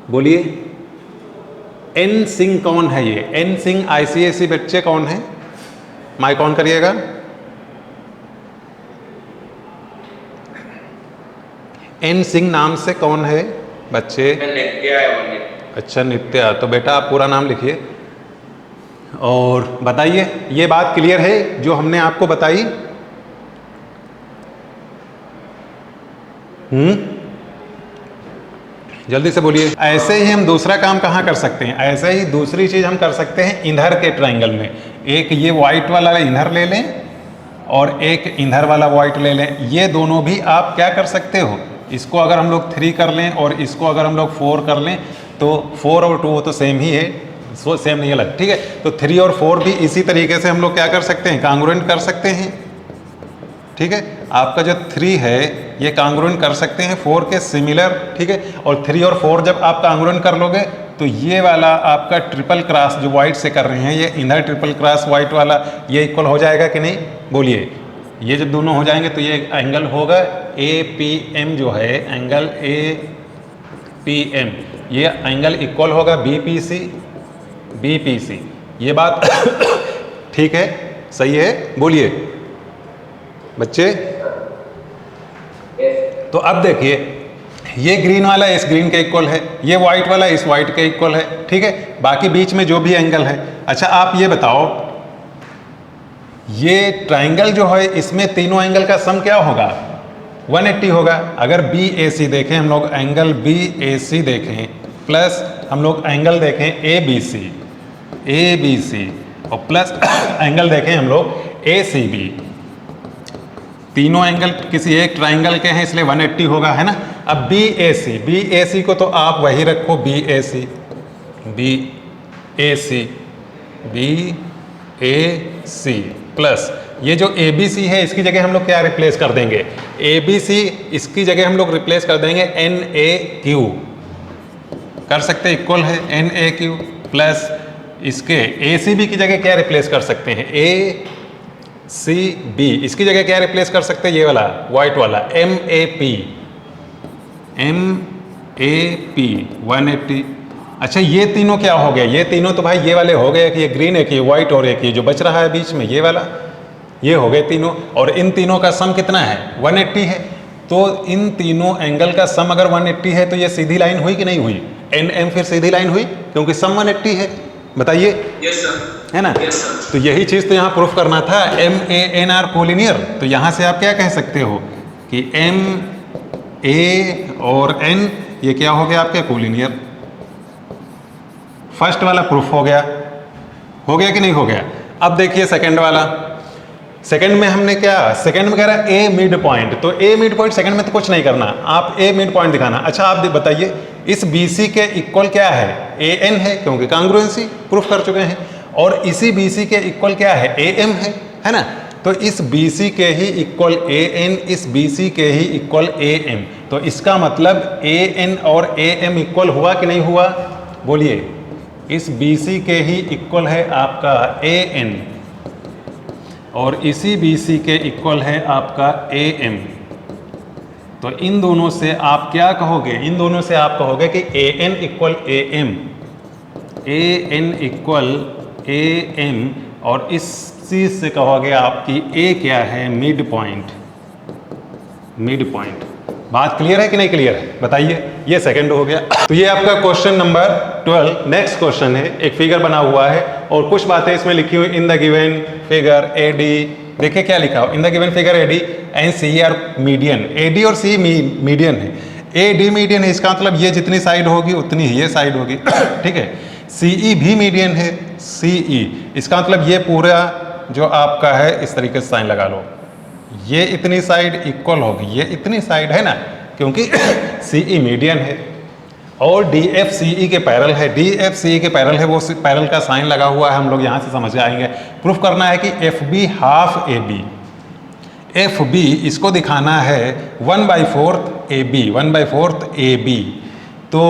बोलिए। एन सिंह कौन है? ये एन सिंह आईसीएसई बच्चे कौन है? माइक ऑन करिएगा। एन सिंह नाम से कौन है बच्चे? नित्या है। अच्छा नित्या, तो बेटा आप पूरा नाम लिखिए और बताइए ये बात क्लियर है जो हमने आपको बताई? जल्दी से बोलिए। ऐसे ही हम दूसरा काम कहाँ कर सकते हैं, ऐसे ही दूसरी चीज़ हम कर सकते हैं इधर के ट्राइंगल में। एक ये वाइट वाला इधर ले लें और एक इधर वाला वाइट ले लें। ये दोनों भी आप क्या कर सकते हो, इसको अगर हम लोग 3 कर लें और इसको अगर हम लोग 4 कर लें तो 4 और 2 तो सेम ही है, सेम नहीं अलग, ठीक है। तो 3 और 4 भी इसी तरीके से हम लोग क्या कर सकते हैं, कांग्रुएंट कर सकते हैं, ठीक है। आपका जो 3 है ये कांग्रुएंट कर सकते हैं 4 के सिमिलर, ठीक है। और 3 और 4 जब आप कांग्रुएंट कर लोगे तो ये वाला आपका ट्रिपल क्रॉस जो वाइट से कर रहे हैं, ये इधर ट्रिपल क्रॉस वाइट वाला, ये इक्वल हो जाएगा कि नहीं, बोलिए। ये जब दोनों हो जाएंगे तो ये एंगल होगा APM, जो है एंगल APM, ये एंगल इक्वल होगा BPC। ये बात ठीक है, सही है, बोलिए बच्चे। तो अब देखिए, ये ग्रीन वाला इस ग्रीन के इक्वल है, ये वाइट वाला इस वाइट के इक्वल है, ठीक है। बाकी बीच में जो भी एंगल है। अच्छा आप ये बताओ, ये ट्राइंगल जो है इसमें तीनों एंगल का सम क्या होगा, 180 होगा। अगर BAC देखें हम लोग, एंगल BAC देखें प्लस हम लोग एंगल देखें ABC और प्लस एंगल देखें हम लोग ACB, तीनों एंगल किसी एक ट्राइंगल के हैं इसलिए 180 होगा, है ना। अब BAC को तो आप वही रखो, BAC प्लस ये जो ABC है इसकी जगह हम लोग क्या रिप्लेस कर देंगे, ABC इसकी जगह हम लोग रिप्लेस कर देंगे NAQ, कर सकते हैं, इक्वल है NAQ प्लस इसके ACB की जगह क्या रिप्लेस कर सकते हैं, ACB इसकी जगह क्या रिप्लेस कर सकते हैं, ये वाला वाइट वाला MAP 180। अच्छा ये तीनों क्या हो गया, ये तीनों तो भाई ये वाले हो गए कि ये ग्रीन है कि ये वाइट और एक ये जो बच रहा है बीच में ये वाला, ये हो गए तीनों। और इन तीनों का सम कितना है, 180 है। तो इन तीनों एंगल का सम अगर 180 है तो ये सीधी लाइन हुई कि नहीं हुई, NM फिर सीधी लाइन हुई क्योंकि सम 180 है, बताइए। यस सर, है ना। Yes sir. तो यही चीज़ तो यहाँ प्रूफ करना था, MANR कोलिनियर। तो यहाँ से आप क्या कह सकते हो कि MA और N ये क्या हो गया आपके कोलिनियर। फर्स्ट वाला प्रूफ हो गया कि नहीं हो गया। अब देखिए सेकंड वाला, सेकंड में हमने क्या, सेकंड में कह रहा है A मिड पॉइंट। तो A मिड पॉइंट सेकंड में तो कुछ नहीं करना, आप A मिड पॉइंट दिखाना। अच्छा आप बताइए इस BC के इक्वल क्या है, AN है क्योंकि कांग्रुएंसी प्रूफ कर चुके हैं। और इसी BC के इक्वल क्या है, AM है ना। तो इस BC के ही इक्वल AN, इस BC के ही इक्वल AM। तो इसका मतलब AN और AM इक्वल हुआ कि नहीं हुआ, बोलिए। इस BC के ही इक्वल है आपका AN और इसी BC के इक्वल है आपका AM। तो इन दोनों से आप क्या कहोगे, इन दोनों से आप कहोगे कि AN equal AM, AN equal AM। और इस चीज से कहोगे आपकी A क्या है, मिड पॉइंट। बात क्लियर है कि नहीं क्लियर है, बताइए। ये सेकंड हो गया। तो ये आपका क्वेश्चन नंबर 12। नेक्स्ट क्वेश्चन है, एक फिगर बना हुआ है और कुछ बातें इसमें लिखी हुई। In the given figure AD, देखिए क्या लिखा हो, in the given figure AD and CE are median. AD और CE मीडियन है, AD मीडियन है, इसका मतलब ये जितनी साइड होगी उतनी ही ये साइड होगी, ठीक है। CE भी मीडियन है, CE इसका मतलब ये पूरा जो आपका है इस तरीके से साइन लगा लो, ये इतनी साइड इक्वल होगी, ये इतनी साइड है ना, क्योंकि CE मीडियन है। और DF CE के पैरेलल है, DF CE के पैरेलल है, वो पैरेलल का साइन लगा हुआ है, हम लोग यहाँ से समझ आएंगे। प्रूफ करना है कि FB हाफ AB, FB इसको दिखाना है 1/4 AB, 1/4 AB। तो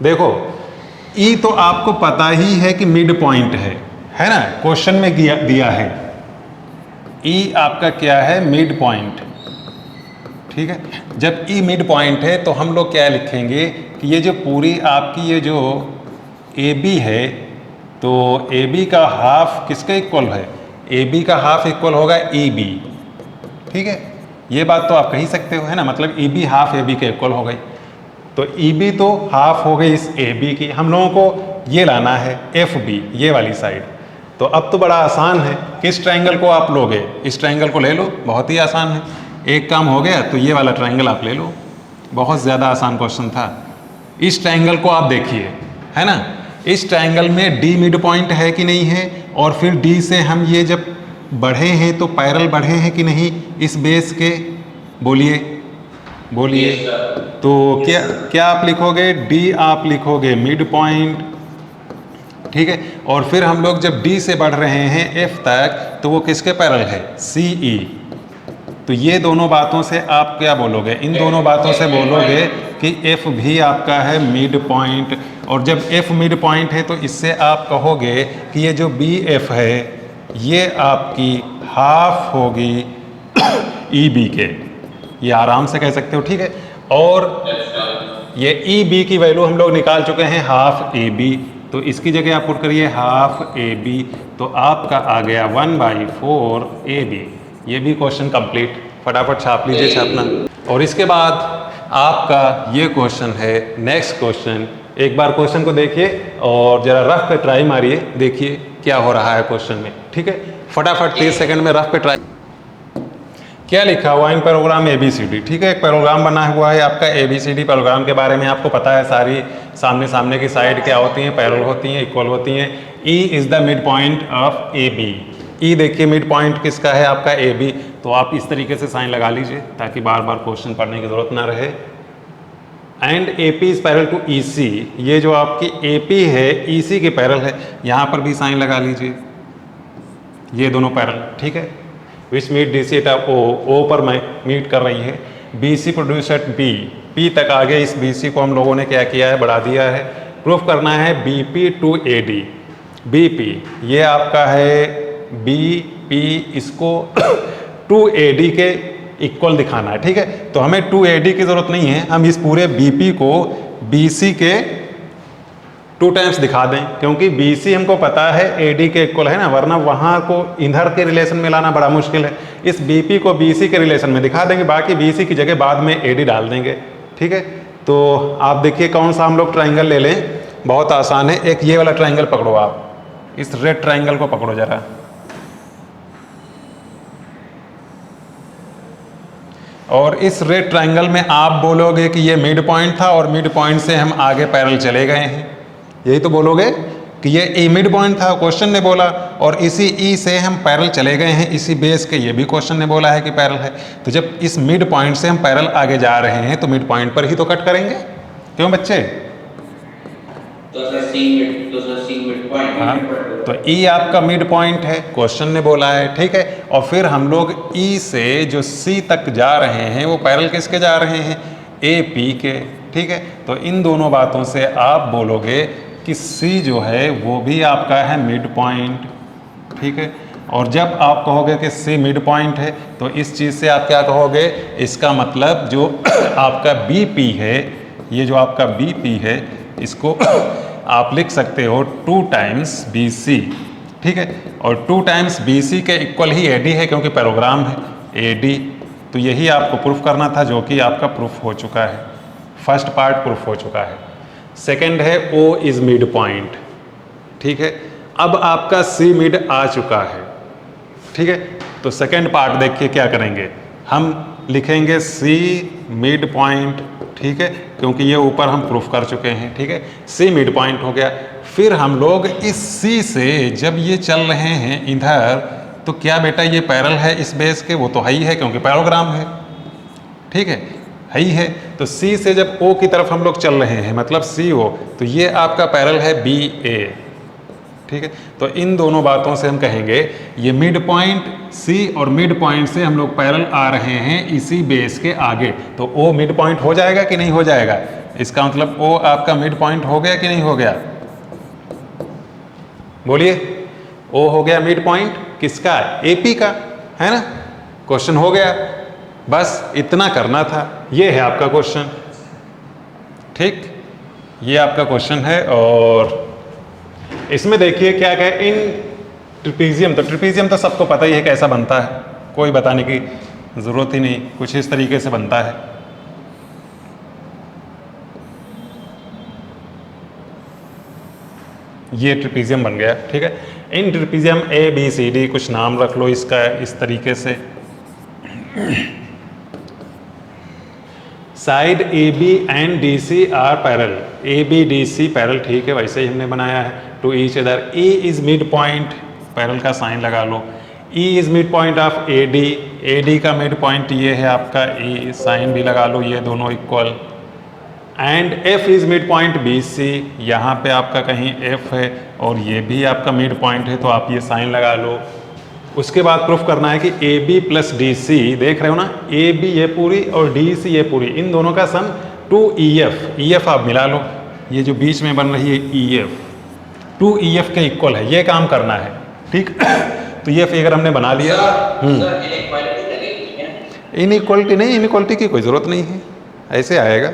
देखो E तो आपको पता ही है कि मिड पॉइंट है ना, क्वेश्चन में दिया है। E आपका क्या है, मिड पॉइंट, ठीक है। जब E मिड पॉइंट है तो हम लोग क्या लिखेंगे कि ये जो पूरी आपकी ये जो AB है, तो AB का हाफ किसके इक्वल है, AB का हाफ इक्वल होगा EB, ठीक है। ये बात तो आप कह ही सकते हो, है ना, मतलब EB हाफ AB के इक्वल हो गई। तो EB तो हाफ हो गई इस AB की, हम लोगों को ये लाना है FB, ये वाली साइड। तो अब तो बड़ा आसान है, किस ट्रायंगल को आप लोगे, इस ट्रायंगल को ले लो, बहुत ही आसान है। एक काम हो गया, तो ये वाला ट्रायंगल आप ले लो, बहुत ज़्यादा आसान क्वेश्चन था। इस ट्रायंगल को आप देखिए, है ना, इस ट्रायंगल में डी मिड पॉइंट है कि नहीं है, और फिर डी से हम ये जब बढ़े हैं तो पैरेलल बढ़े हैं कि नहीं इस बेस के, बोलिए बोलिए। तो क्या क्या आप लिखोगे, डी आप लिखोगे मिड पॉइंट, ठीक है। और फिर हम लोग जब डी से बढ़ रहे हैं एफ तक तो वो किसके पैरेलल है, सी ई। तो ये दोनों बातों से आप क्या बोलोगे, इन दोनों बातों से बोलोगे कि एफ भी आपका है मिड पॉइंट। और जब एफ मिड पॉइंट है तो इससे आप कहोगे कि ये जो बी एफ है ये आपकी हाफ होगी ई बी के, ये आराम से कह सकते हो, ठीक है। और ये ई बी की वैल्यू हम लोग निकाल चुके हैं हाफ ए बी, तो इसकी जगह आप पुट करिए हाफ ए बी, तो आपका आ गया 1/4 ए बी। ये भी क्वेश्चन कंप्लीट, फटाफट छाप लीजिए छापना। और इसके बाद आपका ये क्वेश्चन है नेक्स्ट क्वेश्चन। एक बार क्वेश्चन को देखिए और जरा रफ पे ट्राई मारिए, देखिए क्या हो रहा है क्वेश्चन में, ठीक है। फटाफट 30 सेकंड में रफ पे ट्राई। क्या लिखा हुआ इन पैराग्राम ए बी सी डी, ठीक है। एक पैराग्राम बना हुआ है आपका ए बी सी डी। पैराग्राम के बारे में आपको पता है, सारी सामने सामने की साइड क्या होती हैं, पैरेलल होती हैं, इक्वल होती हैं। E is the mid point of A B. E देखिए मिड पॉइंट किसका है, आपका ए बी। तो आप इस तरीके से साइन लगा लीजिए ताकि बार बार क्वेश्चन पढ़ने की जरूरत ना रहे। And A P is parallel to E C, ये जो आपकी ए पी है ई सी के पैरेलल है, यहाँ पर भी साइन लगा लीजिए, ये दोनों पैरेलल, ठीक है। Which meet D C at O पर मीट कर रही है, B C produce at B, P तक आगे इस बी सी को हम लोगों ने क्या किया है, बढ़ा दिया है। प्रूफ करना है B P two A D. B P ये आपका है बी पी, इसको टू ए डी के इक्वल दिखाना है, ठीक है। तो हमें टू ए डी की जरूरत नहीं है, हम इस पूरे बी पी को बी सी के 2 टाइम्स दिखा दें, क्योंकि बी सी हमको पता है ए डी के इक्वल है ना, वरना वहाँ को इधर के रिलेशन में लाना बड़ा मुश्किल है। इस बी पी को बी सी के रिलेशन में दिखा देंगे, बाकी बी सी की जगह बाद में ए डी डाल देंगे, ठीक है। तो आप देखिए कौन सा हम लोग ट्राइंगल ले लें, बहुत आसान है। एक ये वाला ट्राइंगल पकड़ो, आप इस रेड ट्राइंगल को पकड़ो जरा, और इस रेड ट्राइंगल में आप बोलोगे कि ये मिड पॉइंट था और मिड पॉइंट से हम आगे पैरेलल चले गए हैं, यही तो बोलोगे कि ये ए मिड पॉइंट था, क्वेश्चन ने बोला, और इसी ई से हम पैरेलल चले गए हैं, इसी बेस के, ये भी क्वेश्चन ने बोला है कि पैरेलल है। तो जब इस मिड पॉइंट से हम पैरेलल आगे जा रहे हैं तो मिड पॉइंट पर ही तो कट करेंगे, क्यों बच्चे? हाँ, तो ई आपका मिड पॉइंट है, क्वेश्चन ने बोला है, ठीक है। और फिर हम लोग ई से जो सी तक जा रहे हैं वो पैरेलल किसके जा रहे हैं, ए पी के, ठीक है। तो इन दोनों बातों से आप बोलोगे कि सी जो है वो भी आपका है मिड पॉइंट, ठीक है। और जब आप कहोगे कि सी मिड पॉइंट है तो इस चीज़ से आप क्या कहोगे, इसका मतलब जो आपका बी पी है, ये जो आपका बी पी है, इसको आप लिख सकते हो 2 टाइम्स बी सी, ठीक है। और 2 टाइम्स बी सी के इक्वल ही ए डी है, क्योंकि पैराग्राम है ए डी। तो यही आपको प्रूफ करना था, जो कि आपका प्रूफ हो चुका है, फर्स्ट पार्ट प्रूफ हो चुका है। सेकंड है ओ इज मिड पॉइंट, ठीक है। अब आपका सी मिड आ चुका है, ठीक है। तो सेकंड पार्ट देखिए क्या करेंगे, हम लिखेंगे सी मिड पॉइंट, ठीक है, क्योंकि ये ऊपर हम प्रूफ कर चुके हैं, ठीक है। सी मिड पॉइंट हो गया। फिर हम लोग इस सी से जब ये चल रहे हैं इधर, तो क्या बेटा ये पैरेलल है इस बेस के, वो तो है ही है क्योंकि पैराग्राम है, ठीक है ही है। तो सी से जब ओ की तरफ हम लोग चल रहे हैं, मतलब सी ओ, तो ये आपका पैरेलल है बी ए, ठीक है। तो इन दोनों बातों से हम कहेंगे ये मिड पॉइंट सी और मिड पॉइंट से हम लोग पैरेलल आ रहे हैं इसी बेस के आगे, तो ओ मिड पॉइंट हो जाएगा कि नहीं हो जाएगा? इसका मतलब ओ आपका मिड पॉइंट हो गया कि नहीं हो गया? बोलिए, ओ हो गया मिड पॉइंट किसका? एपी का, है ना। क्वेश्चन हो गया, बस इतना करना था। ये है आपका क्वेश्चन, ठीक, ये आपका क्वेश्चन है। और इसमें देखिए क्या क्या, इन ट्रिपीजियम, तो ट्रिपीजियम तो सबको पता ही है कैसा बनता है, कोई बताने की ज़रूरत ही नहीं, कुछ इस तरीके से बनता है। ये ट्रिपीजियम बन गया, ठीक है। In trapezium A B C D कुछ नाम रख लो इसका इस तरीके से। Side A B and D C are parallel, A B D C parallel, ठीक है, वैसे ही हमने बनाया है to each other. E is mid point, parallel का साइन लगा लो। E is mid point of A D, A D का मिड पॉइंट ये है आपका ई, साइन भी लगा लो, ये दोनों equal. And F is mid point B C, यहाँ पे आपका कहीं एफ है और ये भी आपका मिड पॉइंट है, तो आप ये साइन लगा लो। उसके बाद प्रूफ करना है कि A B plus D C, देख रहे हो ना, ए बी ये पूरी और डी सी ये पूरी, इन दोनों का सम 2EF, EF आप मिला लो, ये जो बीच में बन रही है EF, 2EF के इक्वल है, ये काम करना है, ठीक। तो ये फिगर हमने बना लिया। इनइक्वलिटी नहीं, इनइक्वलिटी की कोई ज़रूरत नहीं है, ऐसे आएगा,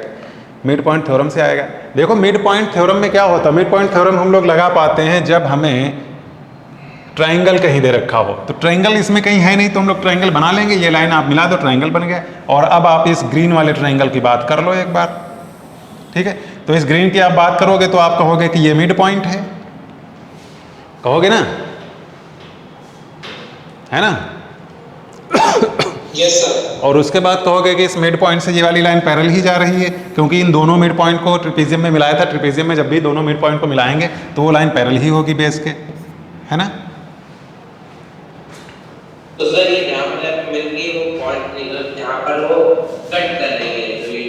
मिड पॉइंट थ्योरम से आएगा। देखो मिड पॉइंट थ्योरम में क्या होता है, मिड पॉइंट थ्योरम हम लोग लगा पाते हैं जब हमें ट्रायंगल कहीं दे रखा हो, तो ट्रायंगल इसमें कहीं है नहीं तो हम लोग ट्रायंगल बना लेंगे, ये लाइन आप मिला दो, ट्रायंगल बन गया। और अब आप इस ग्रीन वाले ट्रायंगल की बात कर लो एक बार, ठीक है। तो इस ग्रीन की आप बात करोगे तो आप कहोगे कि ये मिड पॉइंट है, कहोगे ना, है ना? Yes sir. और उसके बाद कहोगे कि इस मिड पॉइंट से ये वाली लाइन पैरेलल ही जा रही है, क्योंकि इन दोनों मिड पॉइंट को ट्रिपेजियम में मिलाया था, ट्रिपेजियम में जब भी दोनों मिड पॉइंट को मिलाएंगे तो वो लाइन पैरेलल ही होगी बेस के, है ना? तो सर ये जहाँ पर मिल गई वो पॉइंट निकल, जहाँ पर वो कट कर रही है, तो ये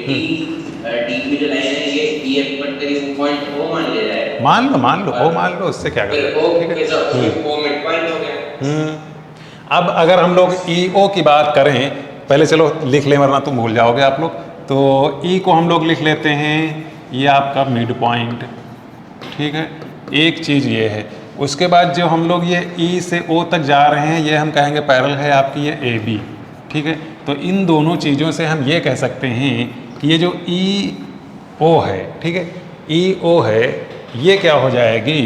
डी की जो लाइन है ये EF कट करी वो पॉइंट वो मान ले रहा है, मान लो वो मान लो, उससे क्या फिर करें, ठीक है। वो मिड पॉइंट हो गया। अब अगर हम लोग EO की बात करें, पहले चलो लिख लें वरना तुम भूल जाओगे आप लोग, तो E को हम लोग लिख लेते हैं, ये आपका मिड पॉइंट, ठीक है, एक चीज़ ये है। उसके बाद जो हम लोग ये E से O तक जा रहे हैं, ये हम कहेंगे पैरेलल है आपकी ये AB, ठीक है। तो इन दोनों चीज़ों से हम ये कह सकते हैं कि ये जो EO है, ठीक है, EO है, ये क्या हो जाएगी,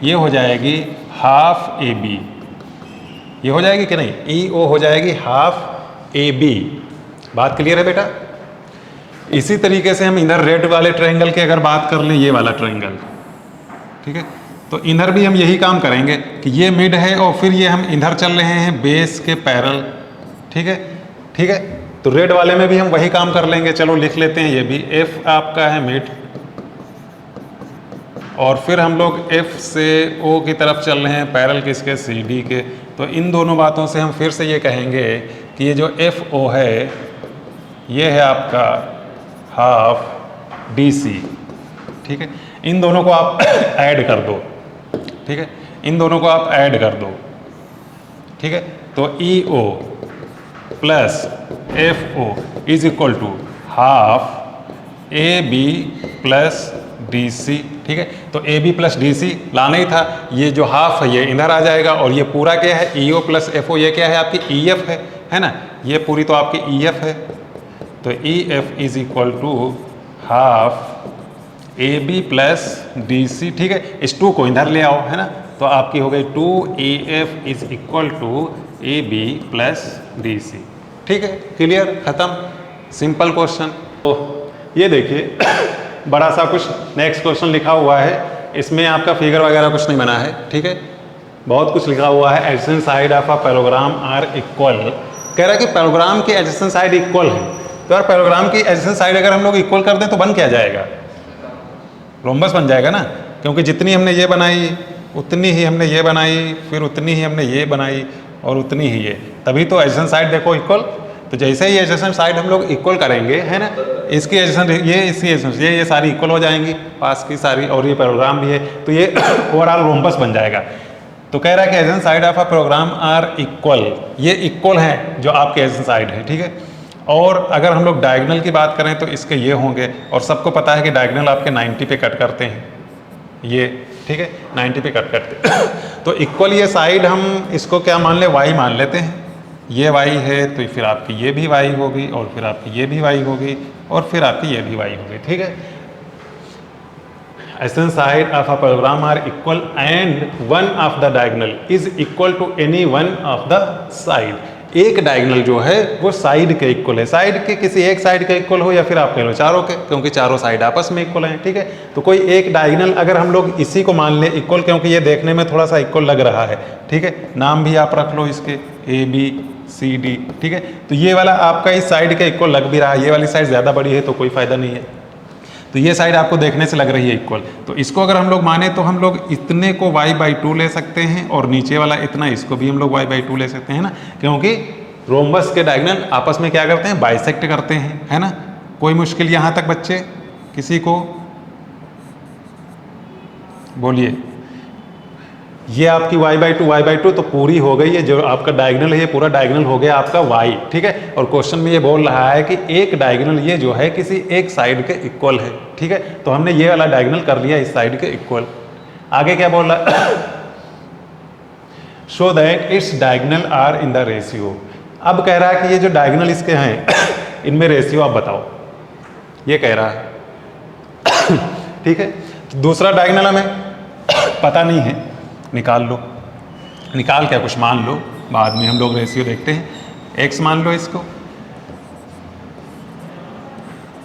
ये हो जाएगी हाफ AB, ये हो जाएगी कि नहीं, EO हो जाएगी हाफ AB। बात क्लियर है बेटा? इसी तरीके से हम इधर रेड वाले ट्रायंगल की अगर बात कर लें, ये वाला ट्रायंगल, ठीक है, तो इधर भी हम यही काम करेंगे कि ये मिड है और फिर ये हम इधर चल रहे हैं बेस के पैरेलल, ठीक है, ठीक है। तो रेड वाले में भी हम वही काम कर लेंगे, चलो लिख लेते हैं, ये भी F आपका है मिड, और फिर हम लोग F से O की तरफ चल रहे हैं पैरेलल किसके, CD के। तो इन दोनों बातों से हम फिर से ये कहेंगे कि ये जो FO है ये है आपका हाफ DC, ठीक है। इन दोनों को आप ऐड कर दो, ठीक है, इन दोनों को आप ऐड कर दो, ठीक है। तो EO plus FO is equal to half AB plus DC, ठीक है। तो AB प्लस DC लाना ही था, ये जो हाफ है ये इधर आ जाएगा, और ये पूरा क्या है, EO प्लस FO, ये क्या है आपकी EF है ना, ये पूरी तो आपकी EF है। तो EF is equal to half AB plus DC, ठीक है। इस 2 को इधर ले आओ, है ना, तो आपकी हो गई 2AF is equal to AB plus DC, ठीक है। क्लियर, खत्म, सिंपल क्वेश्चन। तो ये देखिए बड़ा सा कुछ नेक्स्ट क्वेश्चन लिखा हुआ है, इसमें आपका फिगर वगैरह कुछ नहीं बना है, ठीक है, बहुत कुछ लिखा हुआ है। Adjacent side of a parallelogram are equal, कह रहा है कि पैराग्राम की एडजेसेंट साइड इक्वल है। तो यार पैराग्राम की एडजेसेंट साइड अगर हम लोग इक्वल कर दें तो बन क्या जाएगा, रोम्बस बन जाएगा ना, क्योंकि जितनी हमने ये बनाई उतनी ही हमने ये बनाई, फिर उतनी ही हमने ये बनाई और उतनी ही ये, तभी तो एडजेसेंट साइड देखो इक्वल। तो जैसे ही एडजेसेंट साइड हम लोग इक्वल करेंगे, है ना, इसकी एडजेसेंट ये, इसकी एडजेसेंट ये सारी इक्वल हो जाएंगी पास की सारी, और ये पैराग्राम भी है, तो ये ओवरऑल रोम्बस बन जाएगा। तो कह रहा है कि adjacent side of a parallelogram are equal, ये इक्वल है जो आपके एडजेसेंट साइड है, ठीक है। और अगर हम लोग डायगोनल की बात करें तो इसके ये होंगे, और सबको पता है कि डायगोनल आपके 90 पे कट करते हैं, ये, ठीक है, 90 पे कट करते हैं। तो इक्वल ये साइड हम इसको क्या मान ले, y मान लेते हैं, ये y है, तो फिर आपकी ये भी y होगी, और फिर आपकी ये भी y होगी, और फिर आपकी ये भी y होगी, ठीक है। Adjacent side of a parallelogram are equal and one of the diagonal is equal to any one of the side. एक डायगोनल जो है वो साइड के इक्वल है, साइड के किसी एक साइड के इक्वल हो या फिर आप कह लो चारों के, क्योंकि चारों साइड आपस में इक्वल हैं, ठीक है। तो कोई एक डायगोनल अगर हम लोग इसी को मान ले इक्वल, क्योंकि ये देखने में थोड़ा सा इक्वल लग रहा है, ठीक है, नाम भी आप रख लो इसके ABCD, ठीक है। तो ये वाला आपका इस साइड के इक्वल लग भी रहा है, ये वाली साइड ज़्यादा बड़ी है तो कोई फायदा नहीं है, तो ये साइड आपको देखने से लग रही है इक्वल। तो इसको अगर हम लोग माने तो हम लोग इतने को y/2 ले सकते हैं और नीचे वाला इतना इसको भी हम लोग y/2 ले सकते हैं ना, क्योंकि रोम्बस के डायगोनल आपस में क्या करते हैं, बाइसेक्ट करते हैं, है ना। कोई मुश्किल यहाँ तक बच्चे किसी को? बोलिए। ये आपकी y/2 तो पूरी हो गई है, जो आपका डायगोनल है ये पूरा डायगोनल हो गया आपका y, ठीक है। और क्वेश्चन में ये बोल रहा है कि एक डायगोनल ये जो है किसी एक साइड के इक्वल है, ठीक है। तो हमने ये वाला डायगोनल कर लिया इस साइड के इक्वल। आगे क्या बोल रहा है? Show that its diagonal are in the ratio. अब कह रहा है कि ये जो डायगोनल इसके हैं इनमें रेशियो आप बताओ, ये कह रहा है, ठीक है। दूसरा डायगोनल हमें पता नहीं है, निकाल लो, निकाल क्या कुछ मान लो, बाद में हम लोग रेशियो देखते हैं। x मान लो, इसको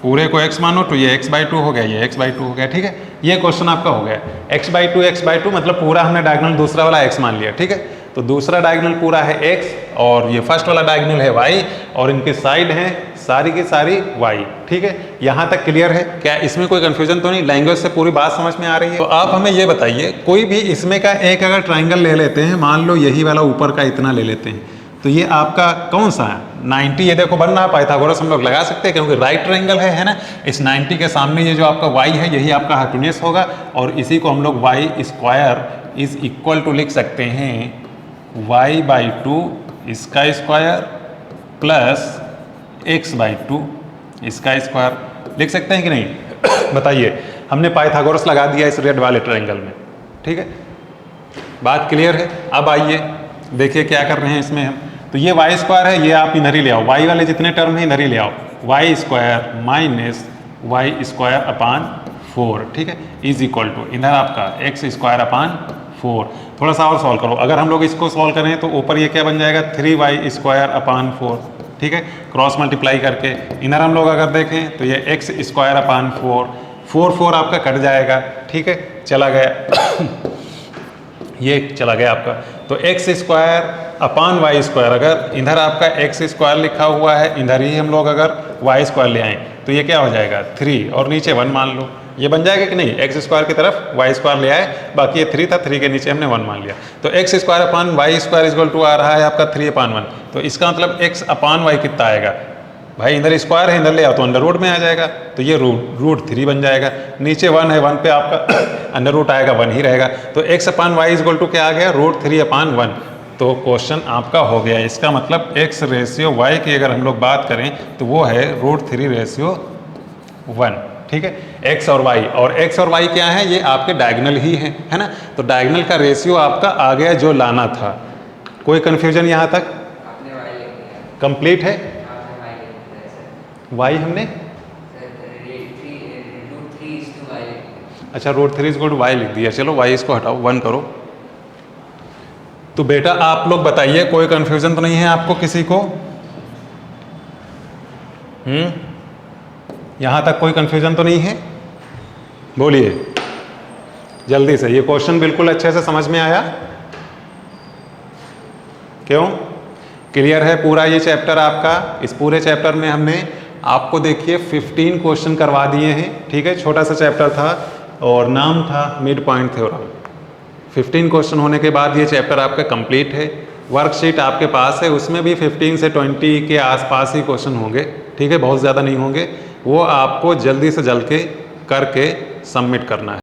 पूरे को x मानो तो ये x/2 हो गया, ये x/2 हो गया, ठीक है। ये क्वेश्चन आपका हो गया x/2 मतलब पूरा हमने डायगोनल दूसरा वाला x मान लिया, ठीक है। तो दूसरा डायगोनल पूरा है x और ये फर्स्ट वाला डायगोनल है y और इनके साइड हैं सारी की सारी y, ठीक है। यहाँ तक क्लियर है क्या? इसमें कोई कंफ्यूजन तो नहीं? लैंग्वेज से पूरी बात समझ में आ रही है? तो आप हमें ये बताइए, कोई भी इसमें का एक अगर ट्राइंगल ले लेते हैं, मान लो यही वाला ऊपर का इतना ले लेते हैं, तो ये आपका कौन सा है? 90। ये देखो बन रहा है, पाइथागोरस हम लोग लगा सकते हैं क्योंकि राइट ट्राइंगल है ना। इस 90 के सामने ये जो आपका y है यही आपका हाइपोटेन्यूस होगा और इसी को हम लोग y² इज इक्वल टू लिख सकते हैं y/2 इसका स्क्वायर प्लस x/2 इसका स्क्वायर, लिख सकते हैं कि नहीं? बताइए। हमने पाइथागोरस लगा दिया इस रेड वाले ट्रायंगल में, ठीक है। बात क्लियर है? अब आइए देखिए क्या कर रहे हैं इसमें हम। तो ये y² है, ये आप इधर ही ले आओ, y वाले जितने टर्म हैं इधर ही ले आओ, y² माइनस y²/4, ठीक है, इज इक्वल टू इधर आपका x²/4। थोड़ा सा और सॉल्व करो, अगर हम लोग इसको सॉल्व करें तो ऊपर ये क्या बन जाएगा 3y²/4, ठीक है, क्रॉस मल्टीप्लाई करके। इधर हम लोग अगर देखें तो ये x²/4, 4 आपका कट जाएगा, ठीक है, चला गया ये चला गया आपका। तो x²/y², अगर इधर आपका x² लिखा हुआ है, इधर ही हम लोग अगर y² ले आएँ तो ये क्या हो जाएगा 3 और नीचे 1 मान लो, ये बन जाएगा कि नहीं? x² की तरफ y² ले आए, बाकी ये 3 था, 3 के नीचे हमने 1 मान लिया। तो x²/y² इक्वल टू आ रहा है आपका 3/1। तो इसका मतलब x/y कितना आएगा भाई? इधर स्क्वायर है, इधर ले आओ तो अंडर रूट में आ जाएगा, तो ये √3 बन जाएगा। नीचे 1 है, 1 पे आपका अंडर रूट आएगा, 1 ही रहेगा। तो x/y इक्वल टू क्या आ गया? √3/1। तो क्वेश्चन आपका हो गया। इसका मतलब x/y की अगर हम लोग बात करें तो वो है √3/1, ठीक है। x और y, और x और y क्या है? ये आपके डायगोनल ही है ना। तो डायगोनल का रेशियो आपका आ गया जो लाना था। कोई कंफ्यूजन यहाँ तक? कंप्लीट है? y हमने अच्छा √3/y लिख दिया। चलो y इसको हटाओ, 1 करो। तो बेटा आप लोग बताइए, कोई कंफ्यूजन तो नहीं है आपको किसी को? यहाँ तक कोई कंफ्यूजन तो नहीं है? बोलिए जल्दी से। ये क्वेश्चन बिल्कुल अच्छे से समझ में आया? क्यों? क्लियर है पूरा ये चैप्टर आपका? इस पूरे चैप्टर में हमने आपको देखिए 15 क्वेश्चन करवा दिए हैं, ठीक है। छोटा सा चैप्टर था और नाम था मिड पॉइंट थ्योरम। 15 क्वेश्चन होने के बाद ये चैप्टर आपका कंप्लीट है। वर्कशीट आपके पास है, उसमें भी 15 से 20 के आसपास ही क्वेश्चन होंगे, ठीक है, बहुत ज़्यादा नहीं होंगे। वो आपको जल्दी से जल्द के करके सबमिट करना है।